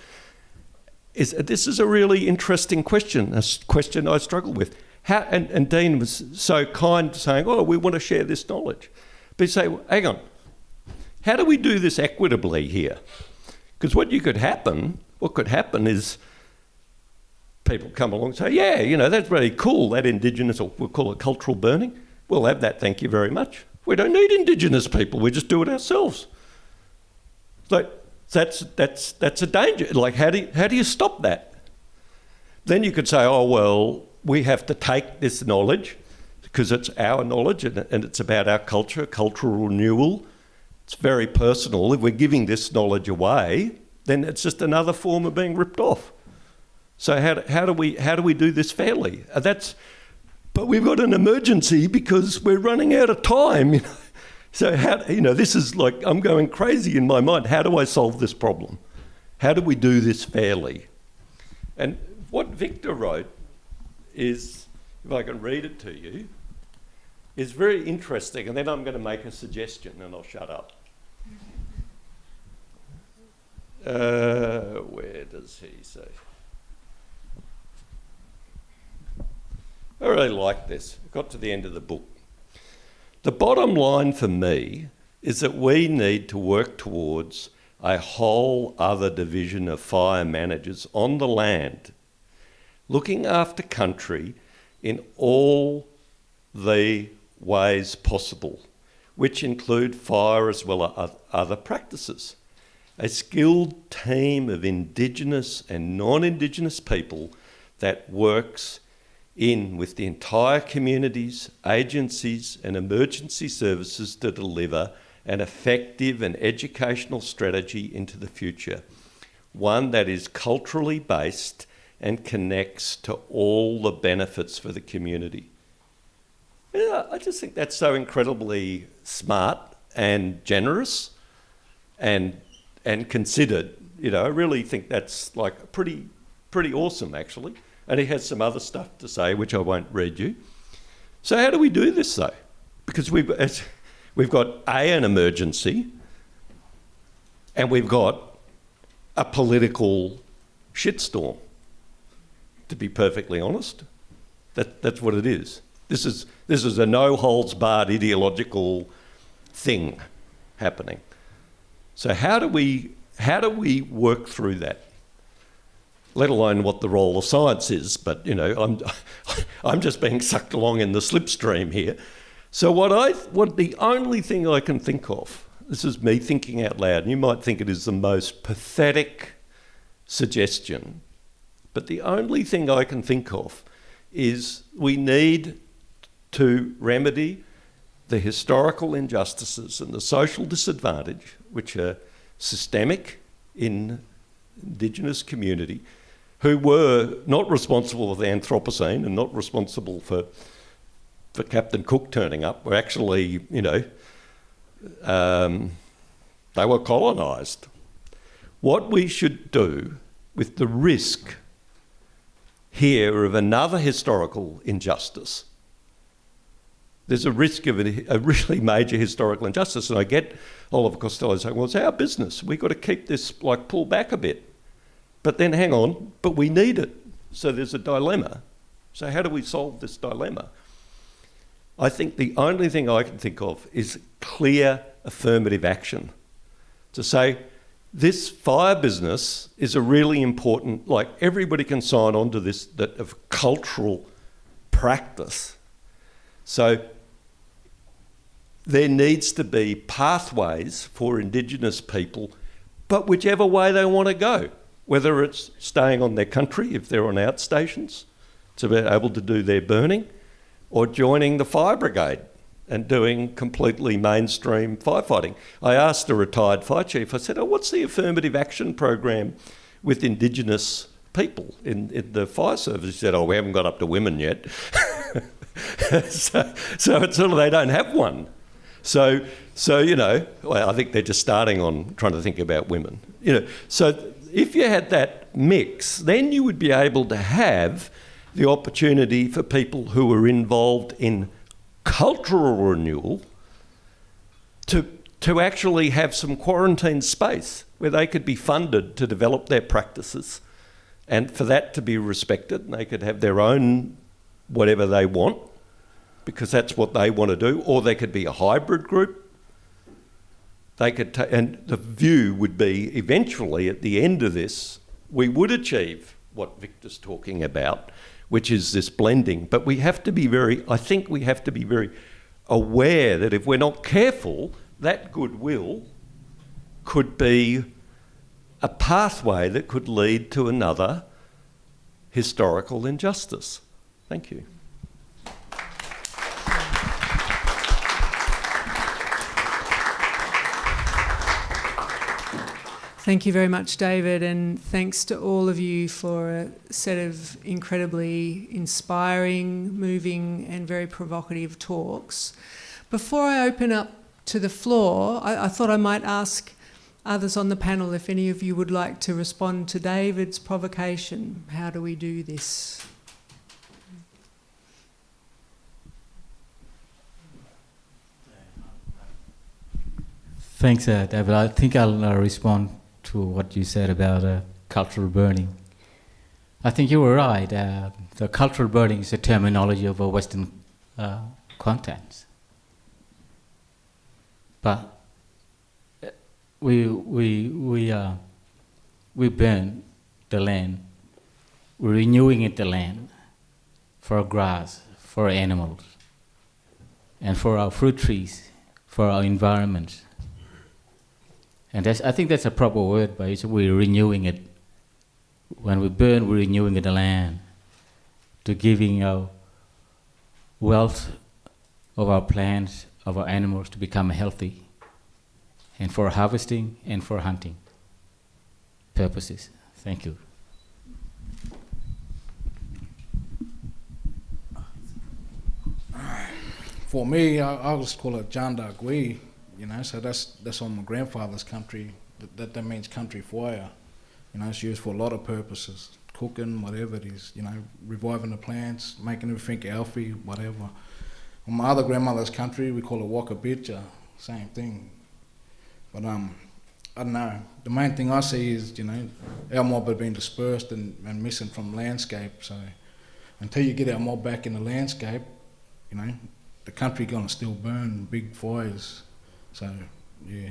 this is a really interesting question, a question I struggle with. And Dean was so kind saying, we want to share this knowledge. But you say, well, hang on. How do we do this equitably here? Because what could happen is people come along and say, that's really cool, that Indigenous, or we'll call it cultural burning. We'll have that, thank you very much. We don't need Indigenous people, we just do it ourselves. So that's a danger. Like, how do you stop that? Then you could say, we have to take this knowledge, because it's our knowledge and it's about our culture, cultural renewal. It's very personal. If we're giving this knowledge away, then it's just another form of being ripped off. So how do we do this fairly? But we've got an emergency because we're running out of time. So this is like, I'm going crazy in my mind. How do I solve this problem? How do we do this fairly? And what Victor wrote is, if I can read it to you, is very interesting, and then I'm going to make a suggestion and I'll shut up. Where does he say? I really like this. I got to the end of the book. The bottom line for me is that we need to work towards a whole other division of fire managers on the land, looking after country in all the ways possible, which include fire as well as other practices. A skilled team of Indigenous and non-Indigenous people that works with the entire communities, agencies and emergency services to deliver an effective and educational strategy into the future, one that is culturally based and connects to all the benefits for the community. I just think that's so incredibly smart and generous and considered. I really think that's like pretty awesome, actually. And he has some other stuff to say, which I won't read you. So how do we do this, though? Because we've got an emergency, and we've got a political shitstorm. To be perfectly honest, that's what it is. This is a no-holds-barred ideological thing happening. So how do we work through that? Let alone what the role of science is, but I'm just being sucked along in the slipstream here. So what the only thing I can think of, this is me thinking out loud, and you might think it is the most pathetic suggestion, but the only thing I can think of is we need to remedy the historical injustices and the social disadvantage which are systemic in Indigenous community, who were not responsible for the Anthropocene and not responsible for Captain Cook turning up, were actually, they were colonised. What we should do with the risk here of another historical injustice, there's a risk of a really major historical injustice, and I get Oliver Costello saying, well, it's our business. We've got to keep this, pull back a bit. But then hang on, but we need it. So there's a dilemma. So how do we solve this dilemma? I think the only thing I can think of is clear affirmative action. To say, this fire business is a really important, like everybody can sign on to this, that of cultural practice. So there needs to be pathways for Indigenous people, but whichever way they want to go, whether it's staying on their country if they're on outstations to be able to do their burning, or joining the fire brigade and doing completely mainstream firefighting. I asked a retired fire chief, I said, what's the affirmative action program with Indigenous people in the fire service? He said, we haven't got up to women yet. so it's sort of, they don't have one. So I think they're just starting on trying to think about women. So if you had that mix, then you would be able to have the opportunity for people who are involved in cultural renewal to actually have some quarantine space where they could be funded to develop their practices, and for that to be respected, and they could have their own whatever they want because that's what they want to do, or they could be a hybrid group. They could and the view would be eventually at the end of this we would achieve what Victor's talking about, which is this blending. But we have to be very aware that if we're not careful, that goodwill could be a pathway that could lead to another historical injustice. Thank you. Thank you very much, David, and thanks to all of you for a set of incredibly inspiring, moving and very provocative talks. Before I open up to the floor, I thought I might ask others on the panel if any of you would like to respond to David's provocation. How do we do this? Thanks, David. I think I'll respond to what you said about cultural burning. I think you were right. The cultural burning is a terminology of a Western context. But we burn the land. We're renewing the land for grass, for animals, and for our fruit trees, for our environment. And I think that's a proper word, but we're renewing it. When we burn, we're renewing the land to giving our wealth of our plants, of our animals to become healthy, and for harvesting and for hunting purposes. Thank you. For me, I just call it Janda Gui. So that's on my grandfather's country. That means country fire. It's used for a lot of purposes, cooking, whatever it is. Reviving the plants, making everything healthy, whatever. On my other grandmother's country, we call it Wakabitja, same thing. But I don't know. The main thing I see is our mob have been dispersed and missing from landscape. So until you get our mob back in the landscape, the country gonna still burn big fires. So, yeah.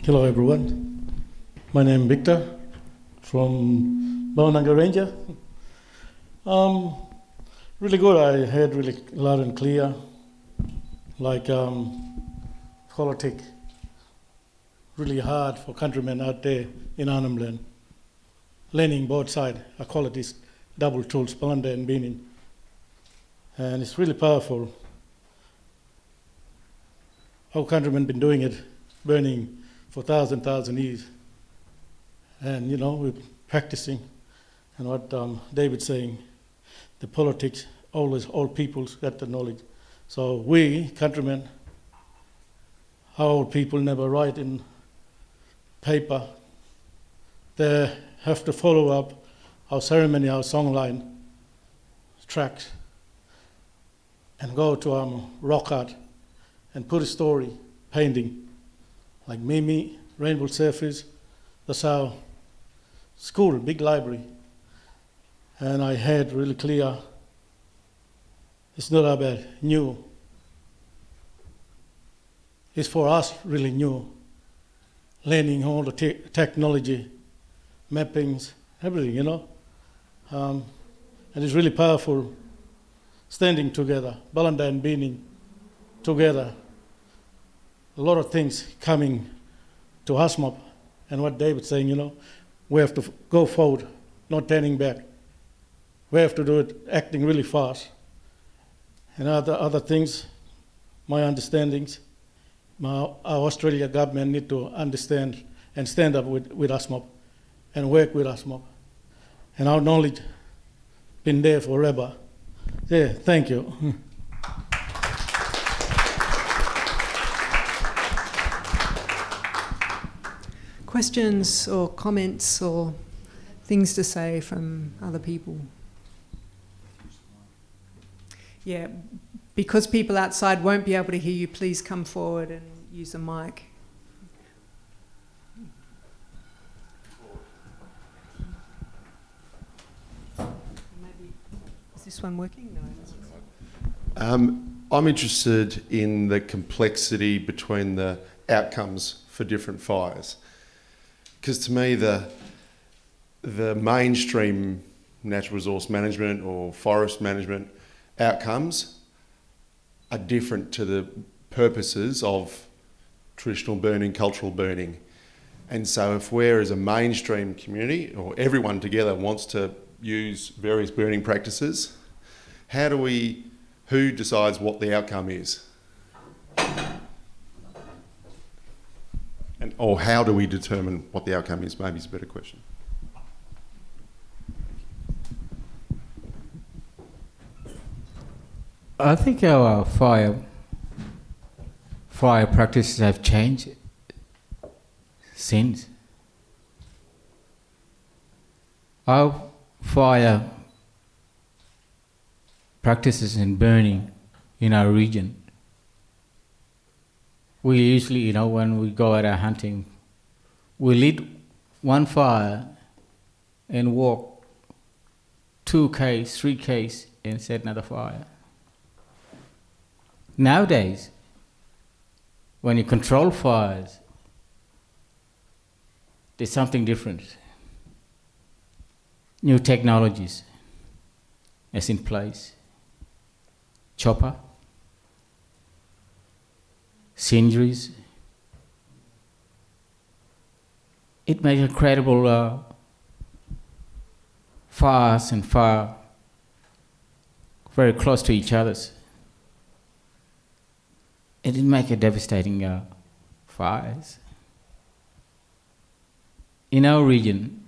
Hello everyone, my name is Victor from Bowman Ranger. Really good, I heard really loud and clear, like politics, really hard for countrymen out there in Arnhem Land. Leaning both sides, I call it this double tools, Palanda and Benin. And it's really powerful. Our countrymen been doing it, burning for thousand years. And we're practicing. And what David's saying, the politics, always all peoples got the knowledge. So we, countrymen, our old people never write in paper. They have to follow up our ceremony, our songline tracks, and go to rock art and put a story, painting, like Mimi, Rainbow Surfers, That's our school, big library. And I had really clear, it's not about new. It's for us really new. Learning all the technology, mappings, everything, you know. And it's really powerful standing together, Balanda and Beanie together. A lot of things coming to HASMOP, and what David's saying, you know, we have to go forward, not turning back. We have to do it acting really fast. And other things, my understandings, our Australia government need to understand and stand up with HASMOP and work with HASMOP. And our knowledge been there forever. Yeah, thank you. Questions or comments or things to say from other people? Yeah, because people outside won't be able to hear you, please come forward and use the mic. Maybe, is this one working? No. I'm interested in the complexity between the outcomes for different fires. Because to me, the mainstream natural resource management or forest management outcomes are different to the purposes of traditional burning, cultural burning. And so if we're as a mainstream community, or everyone together wants to use various burning practices, who decides what the outcome is? Or how do we determine what the outcome is? Maybe it's a better question. I think our fire practices have changed since. Our fire practices in burning in our region, we usually, when we go out hunting, we lit one fire and walk 2 k's, 3 k's and set another fire. Nowadays, when you control fires, there's something different. New technologies is in place. Chopper, sceneries. It makes incredible fires and fire very close to each other. It didn't make a devastating fires. In our region,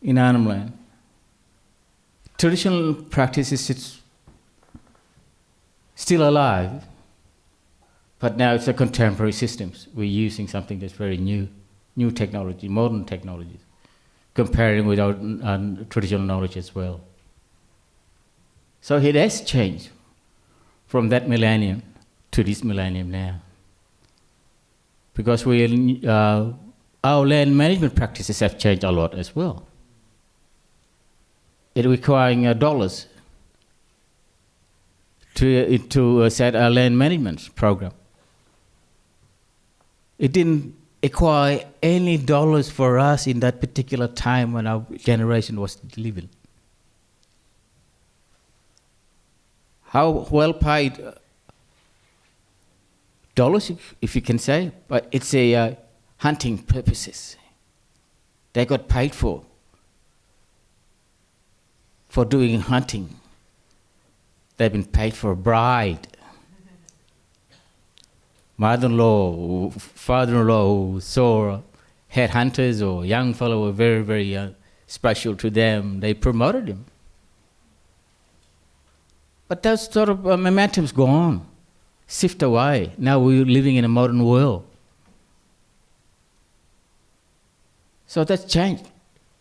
in Arnhem Land, traditional practices still alive, but now it's a contemporary systems. We're using something that's very new technology, modern technologies, comparing with our traditional knowledge as well. So it has changed from that millennium to this millennium now. Because our land management practices have changed a lot as well. It requiring dollars to set a land management program. It didn't acquire any dollars for us in that particular time when our generation was living. How well paid dollars, if you can say, but it's a hunting purposes. They got paid for doing hunting. They've been paid for a bride. Mother-in-law, father-in-law who saw headhunters or young fellow were very, very special to them. They promoted him. But that sort of momentum's gone, sift away. Now we're living in a modern world. So that's changed.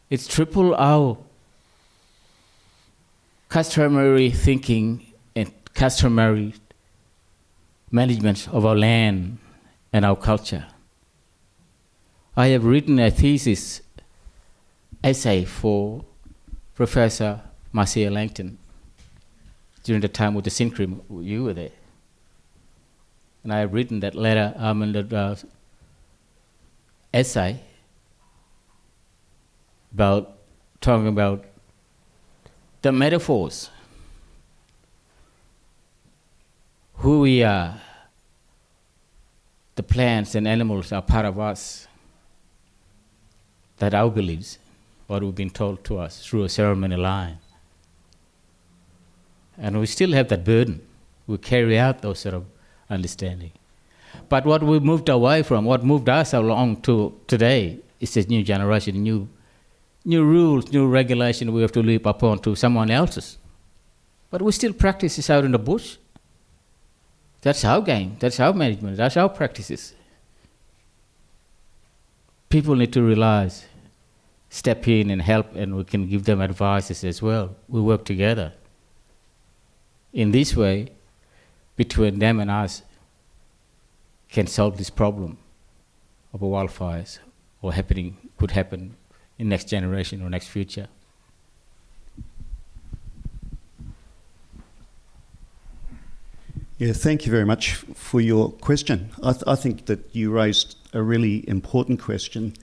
It's triple our customary thinking and customary management of our land and our culture. I have written a thesis essay for Professor Marcia Langton during the time of the Syncream. You were there. And I have written that letter, that essay about talking about the metaphors, who we are. The plants and animals are part of us, that our beliefs, what we've been told to us through a ceremonial line. And we still have that burden. We carry out those sort of understanding. But what we moved away from, what moved us along to today, is this new generation, new rules, new regulation we have to live upon to someone else's. But we still practice this out in the bush. That's our game, that's our management, that's our practices. People need to realize, step in and help, and we can give them advices as well. We work together. In this way, between them and us, can solve this problem of wildfires or could happen in next generation or next future. Yeah, thank you very much for your question. I think that you raised a really important question.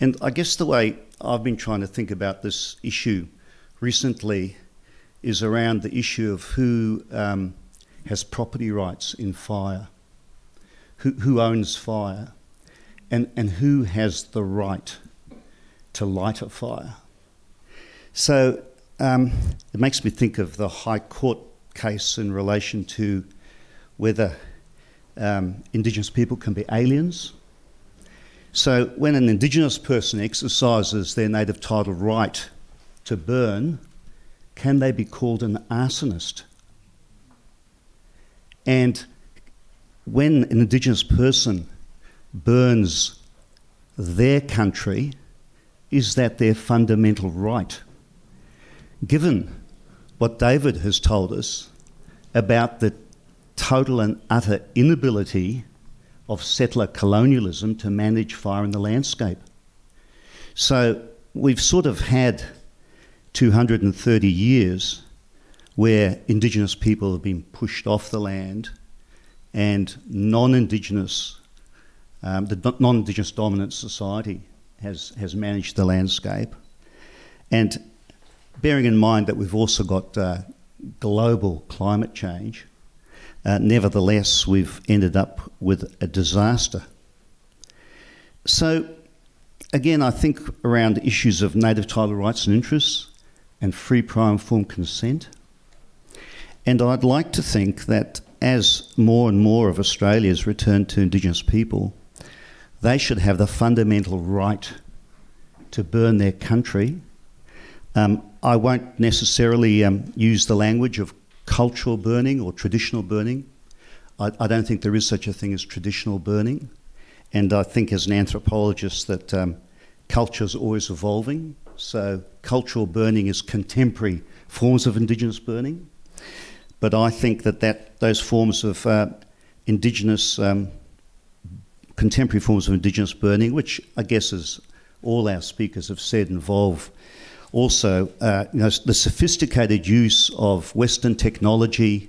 And I guess the way I've been trying to think about this issue recently is around the issue of who has property rights in fire, who owns fire, and who has the right to light a fire. So it makes me think of the High Court case in relation to whether Indigenous people can be aliens. So when an Indigenous person exercises their native title right to burn, can they be called an arsonist? And when an Indigenous person burns their country, is that their fundamental right? Given what David has told us about the total and utter inability of settler colonialism to manage fire in the landscape. So we've sort of had 230 years where Indigenous people have been pushed off the land and non-Indigenous, the non-Indigenous dominant society has managed the landscape. And bearing in mind that we've also got global climate change, nevertheless, we've ended up with a disaster. So, again, I think around issues of native title rights and interests and free, prior, informed consent. And I'd like to think that as more and more of Australia's return to Indigenous people, they should have the fundamental right to burn their country. I won't necessarily use the language of cultural burning or traditional burning. I don't think there is such a thing as traditional burning. And I think as an anthropologist that culture is always evolving. So cultural burning is contemporary forms of Indigenous burning. But I think that those forms of Indigenous, contemporary forms of Indigenous burning, which I guess as all our speakers have said involve also the sophisticated use of Western technology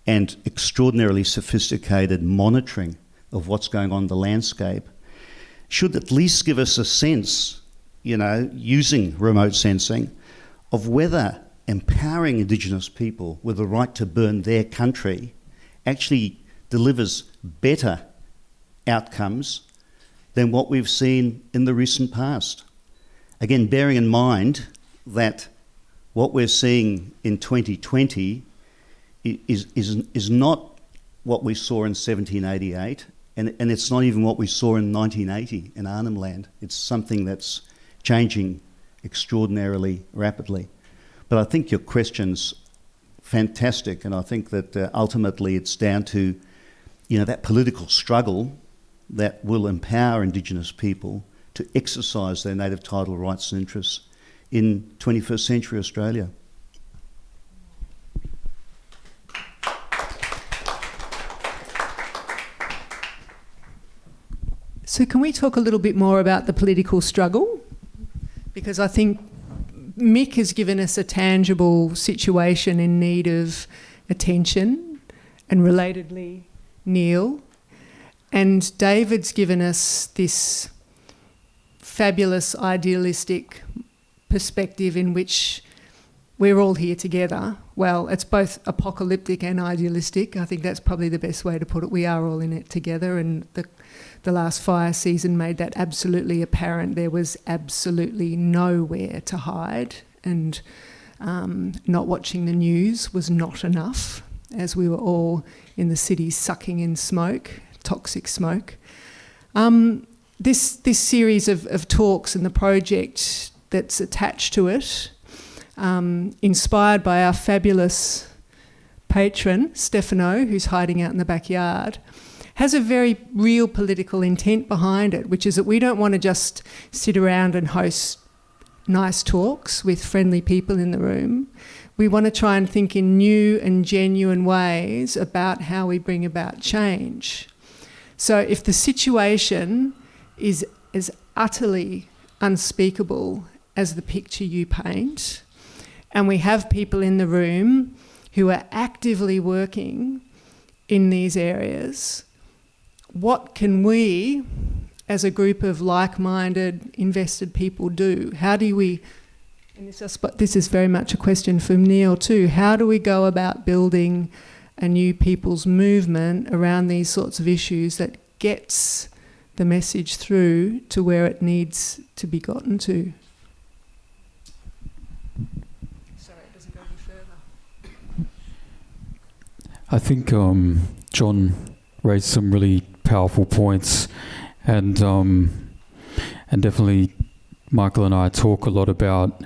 and extraordinarily sophisticated monitoring of what's going on in the landscape, should at least give us a sense, using remote sensing, of whether empowering Indigenous people with the right to burn their country actually delivers better outcomes than what we've seen in the recent past. Again, bearing in mind that what we're seeing in 2020 is not what we saw in 1788, and it's not even what we saw in 1980 in Arnhem Land. It's something that's changing extraordinarily rapidly. But I think your question's fantastic, and I think that ultimately it's down to that political struggle that will empower Indigenous people to exercise their native title rights and interests in 21st century Australia. So So can we talk a little bit more about the political struggle? Because I think Mick has given us a tangible situation in need of attention, and relatedly, Neal. And David's given us this fabulous, idealistic perspective in which we're all here together. Well, it's both apocalyptic and idealistic. I think that's probably the best way to put it. We are all in it together, and the last fire season made that absolutely apparent. There was absolutely nowhere to hide, and not watching the news was not enough, as we were all in the cities sucking in smoke, toxic smoke. This series of talks and the project that's attached to it, inspired by our fabulous patron, Stefano, who's hiding out in the backyard, has a very real political intent behind it, which is that we don't want to just sit around and host nice talks with friendly people in the room. We want to try and think in new and genuine ways about how we bring about change. So if the situation is as utterly unspeakable as the picture you paint, and we have people in the room who are actively working in these areas, what can we, as a group of like-minded, invested people, do? How do we, and this is very much a question for Neal too, how do we go about building a new people's movement around these sorts of issues that gets the message through to where it needs to be gotten to? Sorry, it doesn't go any further. I think John raised some really powerful points, and definitely Michael and I talk a lot about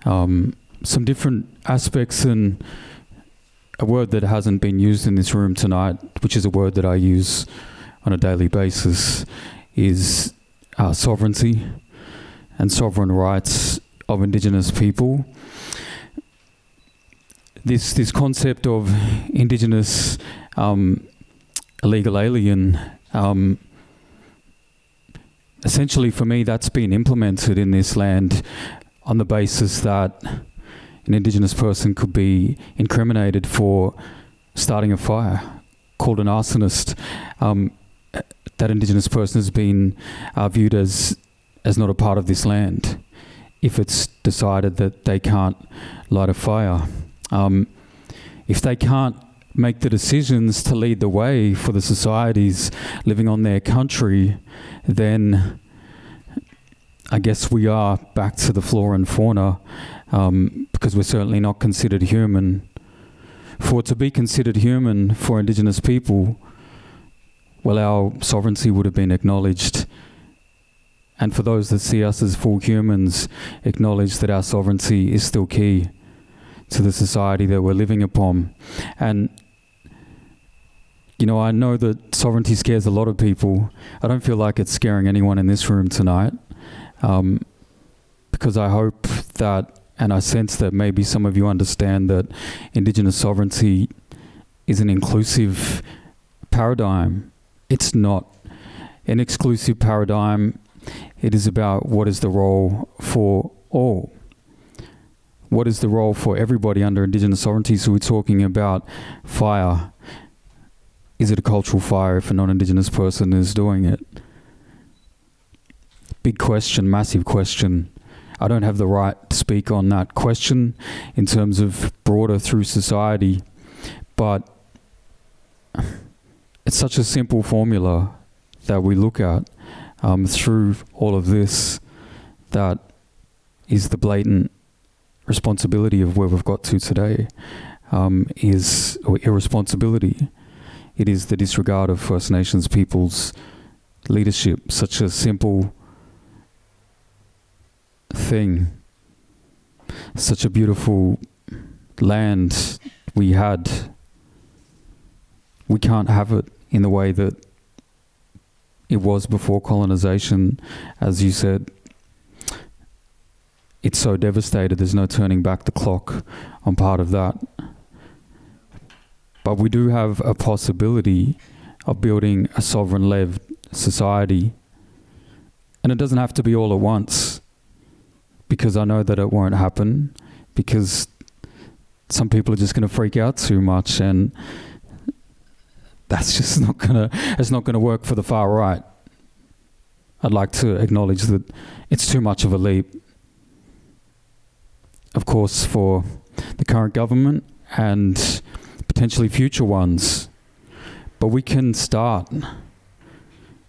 some different aspects, and a word that hasn't been used in this room tonight, which is a word that I use on a daily basis, is sovereignty and sovereign rights of Indigenous people. This concept of Indigenous illegal alien, essentially for me that's been implemented in this land on the basis that an Indigenous person could be incriminated for starting a fire, called an arsonist. That Indigenous person has been viewed as not a part of this land if it's decided that they can't light a fire. If they can't make the decisions to lead the way for the societies living on their country, then I guess we are back to the flora and fauna, because we're certainly not considered human. For to be considered human for Indigenous people, well, our sovereignty would have been acknowledged. And for those that see us as full humans, acknowledge that our sovereignty is still key to the society that we're living upon. And, you know, I know that sovereignty scares a lot of people. I don't feel like it's scaring anyone in this room tonight, because I hope that, and I sense that maybe some of you understand that Indigenous sovereignty is an inclusive paradigm. It's not an exclusive paradigm. It is about what is the role for all. What is the role for everybody under Indigenous sovereignty? So we're talking about fire. Is it a cultural fire if a non-Indigenous person is doing it? Big question, massive question. I don't have the right to speak on that question in terms of broader through society, but it's such a simple formula that we look at through all of this that is the blatant responsibility of where we've got to today, or irresponsibility. It is the disregard of First Nations people's leadership, such a simple thing, such a beautiful land we had. We can't have it in the way that it was before colonisation. As you said, it's so devastated, there's no turning back the clock on part of that. But we do have a possibility of building a sovereign-led society And it doesn't have to be all at once, because I know that it won't happen, because some people are just going to freak out too much, and that's just not going to work for the far right. I'd like to acknowledge that it's too much of a leap. Of course, for the current government and potentially future ones. But we can start.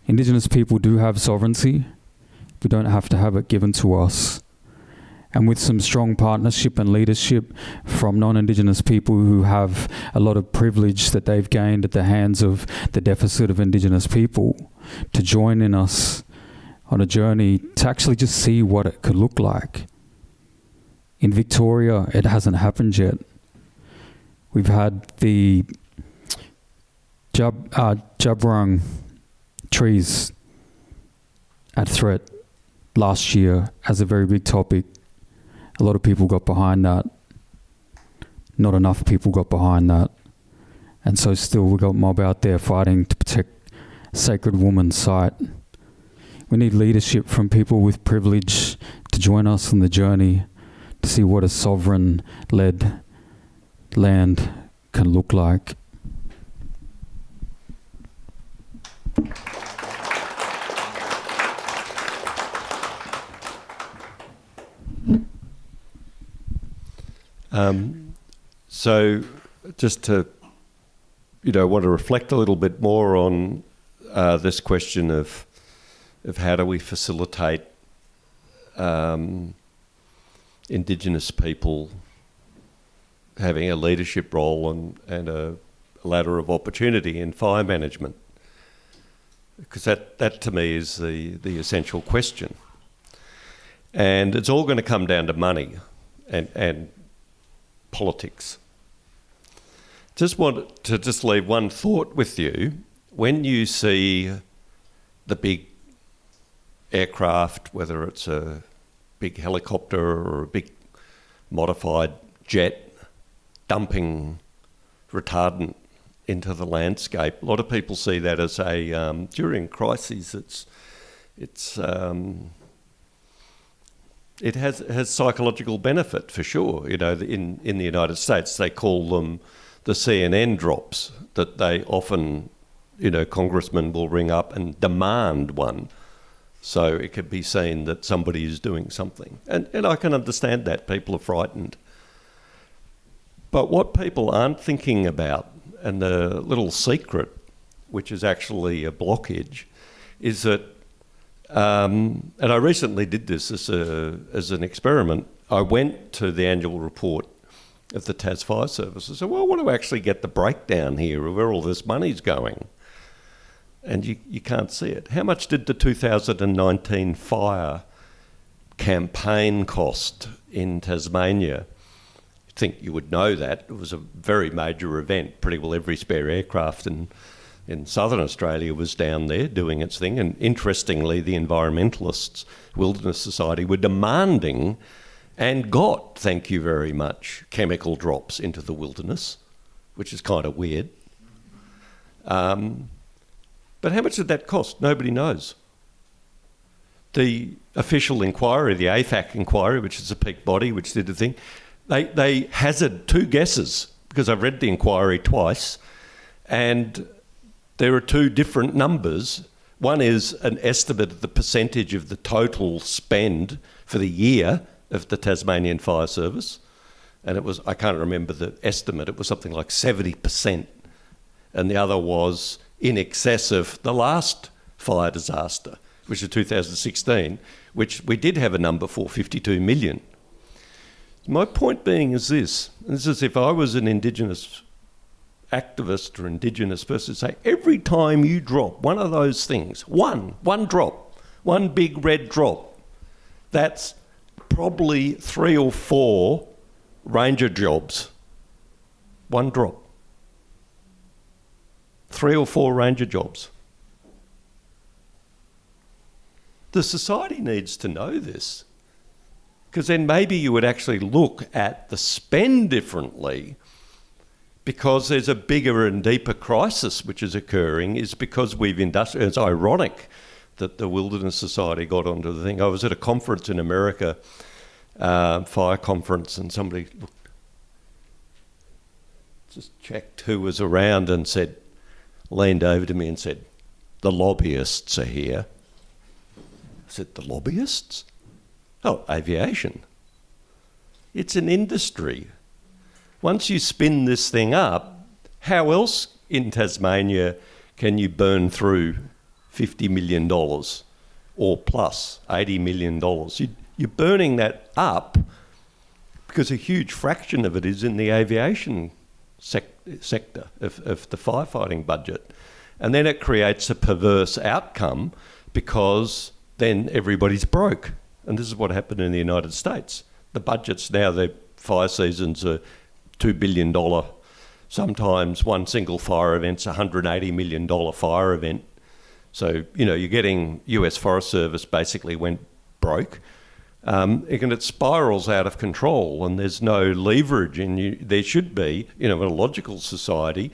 Indigenous people do have sovereignty. We don't have to have it given to us. And with some strong partnership and leadership from non-Indigenous people who have a lot of privilege that they've gained at the hands of the deficit of Indigenous people, to join in us on a journey to actually just see what it could look like. In Victoria, it hasn't happened yet. We've had the Jabrung trees at threat last year as a very big topic. A lot of people got behind that. Not enough people got behind that. And so still we've got mob out there fighting to protect sacred woman's site. We need leadership from people with privilege to join us on the journey to see what a sovereign-led land can look like. So just to, want to reflect a little bit more on this question of how do we facilitate Indigenous people having a leadership role and a ladder of opportunity in fire management, because that to me is the essential question. And it's all going to come down to money and politics. Just want to leave one thought with you. When you see the big aircraft, whether it's a big helicopter or a big modified jet dumping retardant into the landscape, a lot of people see that as during crises, it has psychological benefit for sure. In the United States, they call them the CNN drops, that they often, congressmen will ring up and demand one. So it could be seen that somebody is doing something. And I can understand that. People are frightened. But what people aren't thinking about, and the little secret, which is actually a blockage, is that, and I recently did this as an experiment. I went to the annual report of the Tas Fire Service and said, well, I want to actually get the breakdown here of where all this money's going. And you can't see it. How much did the 2019 fire campaign cost in Tasmania? I think you would know that. It was a very major event. Pretty well every spare aircraft in southern Australia was down there doing its thing. And interestingly, the environmentalists, Wilderness Society, were demanding and got, thank you very much, chemical drops into the wilderness, which is kind of weird. But how much did that cost? Nobody knows. The official inquiry, the AFAC inquiry, which is a peak body which did the thing, they hazard two guesses, because I've read the inquiry twice, and there are two different numbers. One is an estimate of the percentage of the total spend for the year of the Tasmanian Fire Service, and it was, I can't remember the estimate, it was something like 70%, and the other was in excess of the last fire disaster, which was 2016, which we did have a number for, 52 million. My point being is this, and this is if I was an Indigenous activist or Indigenous person, say every time you drop one of those things, one drop, one big red drop, that's probably 3 or 4 ranger jobs. One drop. 3 or 4 ranger jobs. The society needs to know this, because then maybe you would actually look at the spend differently, because there's a bigger and deeper crisis which is occurring, is because we've it's ironic that the Wilderness Society got onto the thing. I was at a conference in America, fire conference, and somebody just checked who was around and leaned over to me and said, "The lobbyists are here." I said, "The lobbyists?" "Oh, aviation. It's an industry. Once you spin this thing up, how else in Tasmania can you burn through $50 million or plus $80 million? You're burning that up because a huge fraction of it is in the aviation sector of the firefighting budget. And then it creates a perverse outcome because then everybody's broke. And this is what happened in the United States. The budgets now, their fire seasons are $2 billion. Sometimes one single fire event's a $180 million fire event. So, you're getting US Forest Service basically went broke. And it spirals out of control and there's no leverage. And there should be, in a logical society,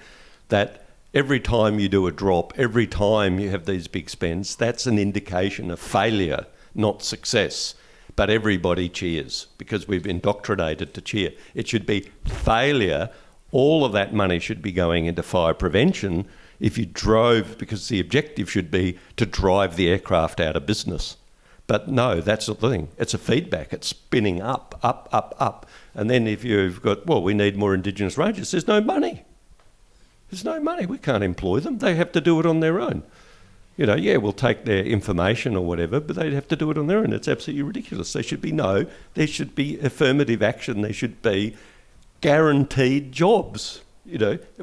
that every time you do a drop, every time you have these big spends, that's an indication of failure, not success. But everybody cheers because we've indoctrinated to cheer. It should be failure. All of that money should be going into fire prevention if you drove, because the objective should be to drive the aircraft out of business. But no, that's the thing. It's a feedback. It's spinning up, up, up, up. And then if you've got, we need more Indigenous rangers, there's no money. There's no money. We can't employ them. They have to do it on their own. We'll take their information or whatever, but they'd have to do it on their own. It's absolutely ridiculous. There should be affirmative action. There should be guaranteed jobs.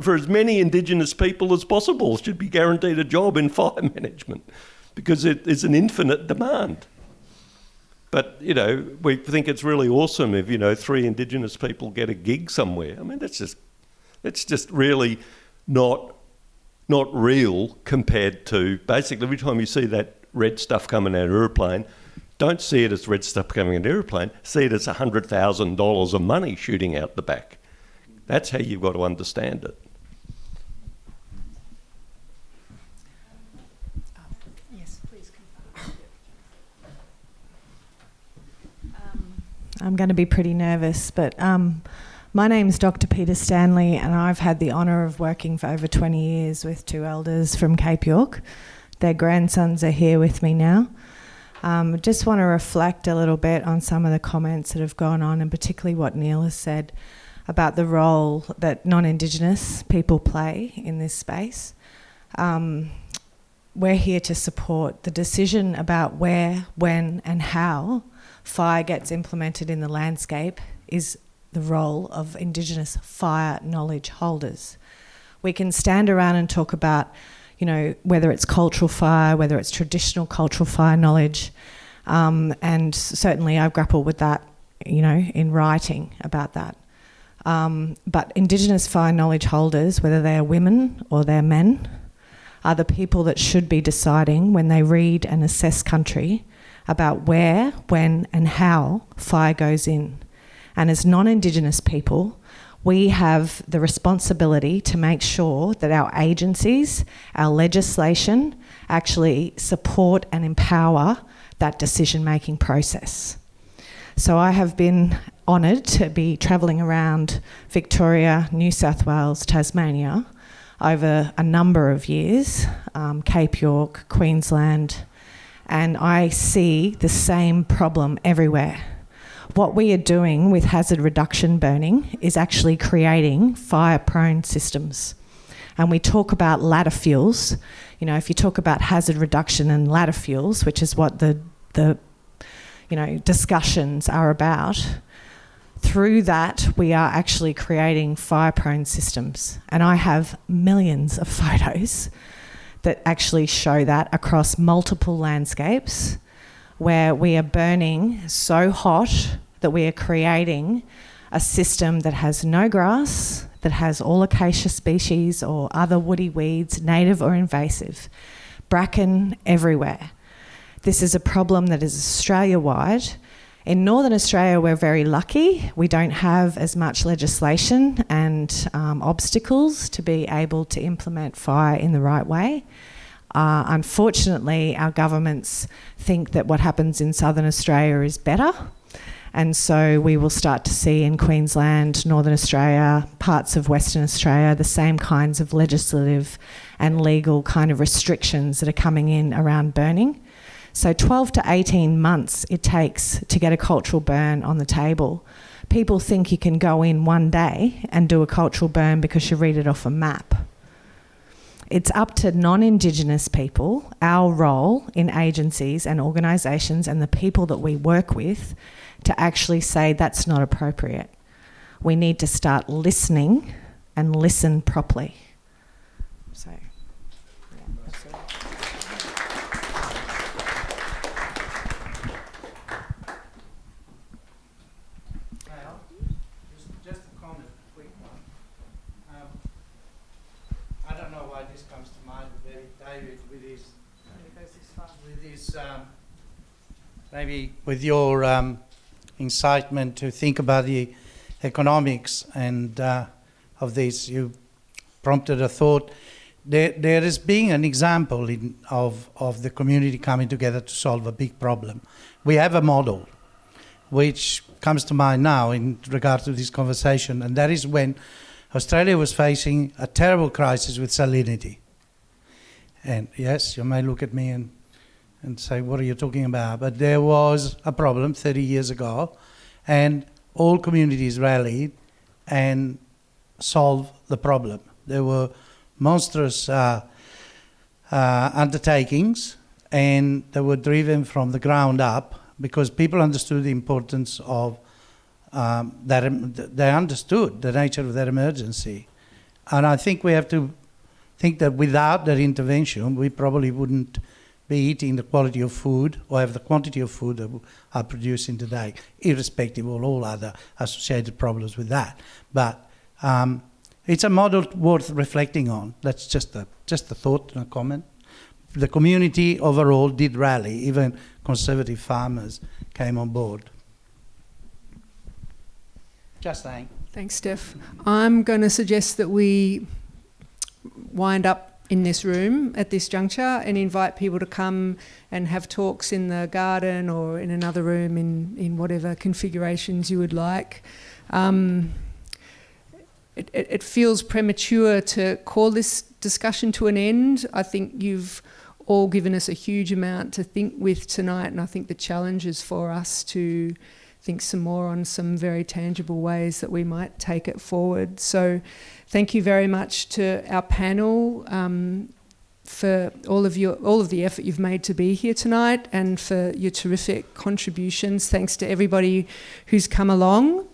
For as many Indigenous people as possible should be guaranteed a job in fire management because it is an infinite demand. But, we think it's really awesome if, 3 Indigenous people get a gig somewhere. I mean, that's just really not real compared to, basically, every time you see that red stuff coming out of an aeroplane, don't see it as red stuff coming out of an aeroplane, see it as $100,000 of money shooting out the back. That's how you've got to understand it. Yes, please. I'm going to be pretty nervous, but my name's Dr. Peter Stanley, and I've had the honour of working for over 20 years with 2 elders from Cape York. Their grandsons are here with me now. Just want to reflect a little bit on some of the comments that have gone on, and particularly what Neal has said about the role that non-Indigenous people play in this space. We're here to support the decision about where, when and how fire gets implemented in the landscape is the role of Indigenous fire knowledge holders. We can stand around and talk about, whether it's cultural fire, whether it's traditional cultural fire knowledge, and certainly I've grappled with that, in writing about that. But Indigenous fire knowledge holders, whether they are women or they're men, are the people that should be deciding when they read and assess country about where, when and how fire goes in. And as non-Indigenous people, we have the responsibility to make sure that our agencies, our legislation, actually support and empower that decision-making process. So I have been honoured to be travelling around Victoria, New South Wales, Tasmania over a number of years, Cape York, Queensland, and I see the same problem everywhere. What we are doing with hazard reduction burning is actually creating fire-prone systems. And we talk about ladder fuels. If you talk about hazard reduction and ladder fuels, which is what the discussions are about, through that we are actually creating fire-prone systems. And I have millions of photos that actually show that across multiple landscapes where we are burning so hot that we are creating a system that has no grass, that has all acacia species or other woody weeds, native or invasive, bracken everywhere. This is a problem that is Australia-wide. In Northern Australia, we're very lucky. We don't have as much legislation and obstacles to be able to implement fire in the right way. Unfortunately, our governments think that what happens in southern Australia is better. And so we will start to see in Queensland, Northern Australia, parts of Western Australia, the same kinds of legislative and legal kind of restrictions that are coming in around burning. So 12 to 18 months it takes to get a cultural burn on the table. People think you can go in one day and do a cultural burn because you read it off a map. It's up to non-Indigenous people, our role in agencies and organisations and the people that we work with, to actually say that's not appropriate. We need to start listening and listen properly. So, yeah, that's all. Just a comment, a quick one. I don't know why this comes to mind, but David, with his maybe with your incitement to think about the economics and of this, you prompted a thought. There is being an example of the community coming together to solve a big problem. We have a model which comes to mind now in regard to this conversation, and that is when Australia was facing a terrible crisis with salinity. And yes, you may look at me and say, what are you talking about? But there was a problem 30 years ago, and all communities rallied and solved the problem. There were monstrous undertakings, and they were driven from the ground up because people understood the importance of that. They understood the nature of that emergency. And I think we have to think that without that intervention, we probably wouldn't be eating the quality of food or have the quantity of food that are producing today, irrespective of all other associated problems with that. But it's a model worth reflecting on. That's just a thought and a comment. The community overall did rally. Even conservative farmers came on board. Just saying. Thanks, Steph. I'm going to suggest that we wind up in this room at this juncture and invite people to come and have talks in the garden or in another room in whatever configurations you would like. It feels premature to call this discussion to an end. I think you've all given us a huge amount to think with tonight, and I think the challenge is for us to think some more on some very tangible ways that we might take it forward. So thank you very much to our panel for all of the effort you've made to be here tonight and for your terrific contributions. Thanks to everybody who's come along.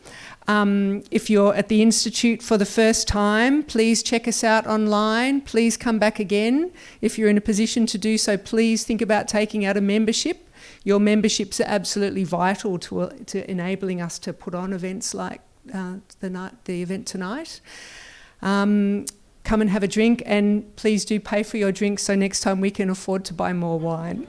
If you're at the Institute for the first time, please check us out online. Please come back again. If you're in a position to do so, please think about taking out a membership. Your memberships are absolutely vital to enabling us to put on events like the event tonight. Come and have a drink, and please do pay for your drink so next time we can afford to buy more wine.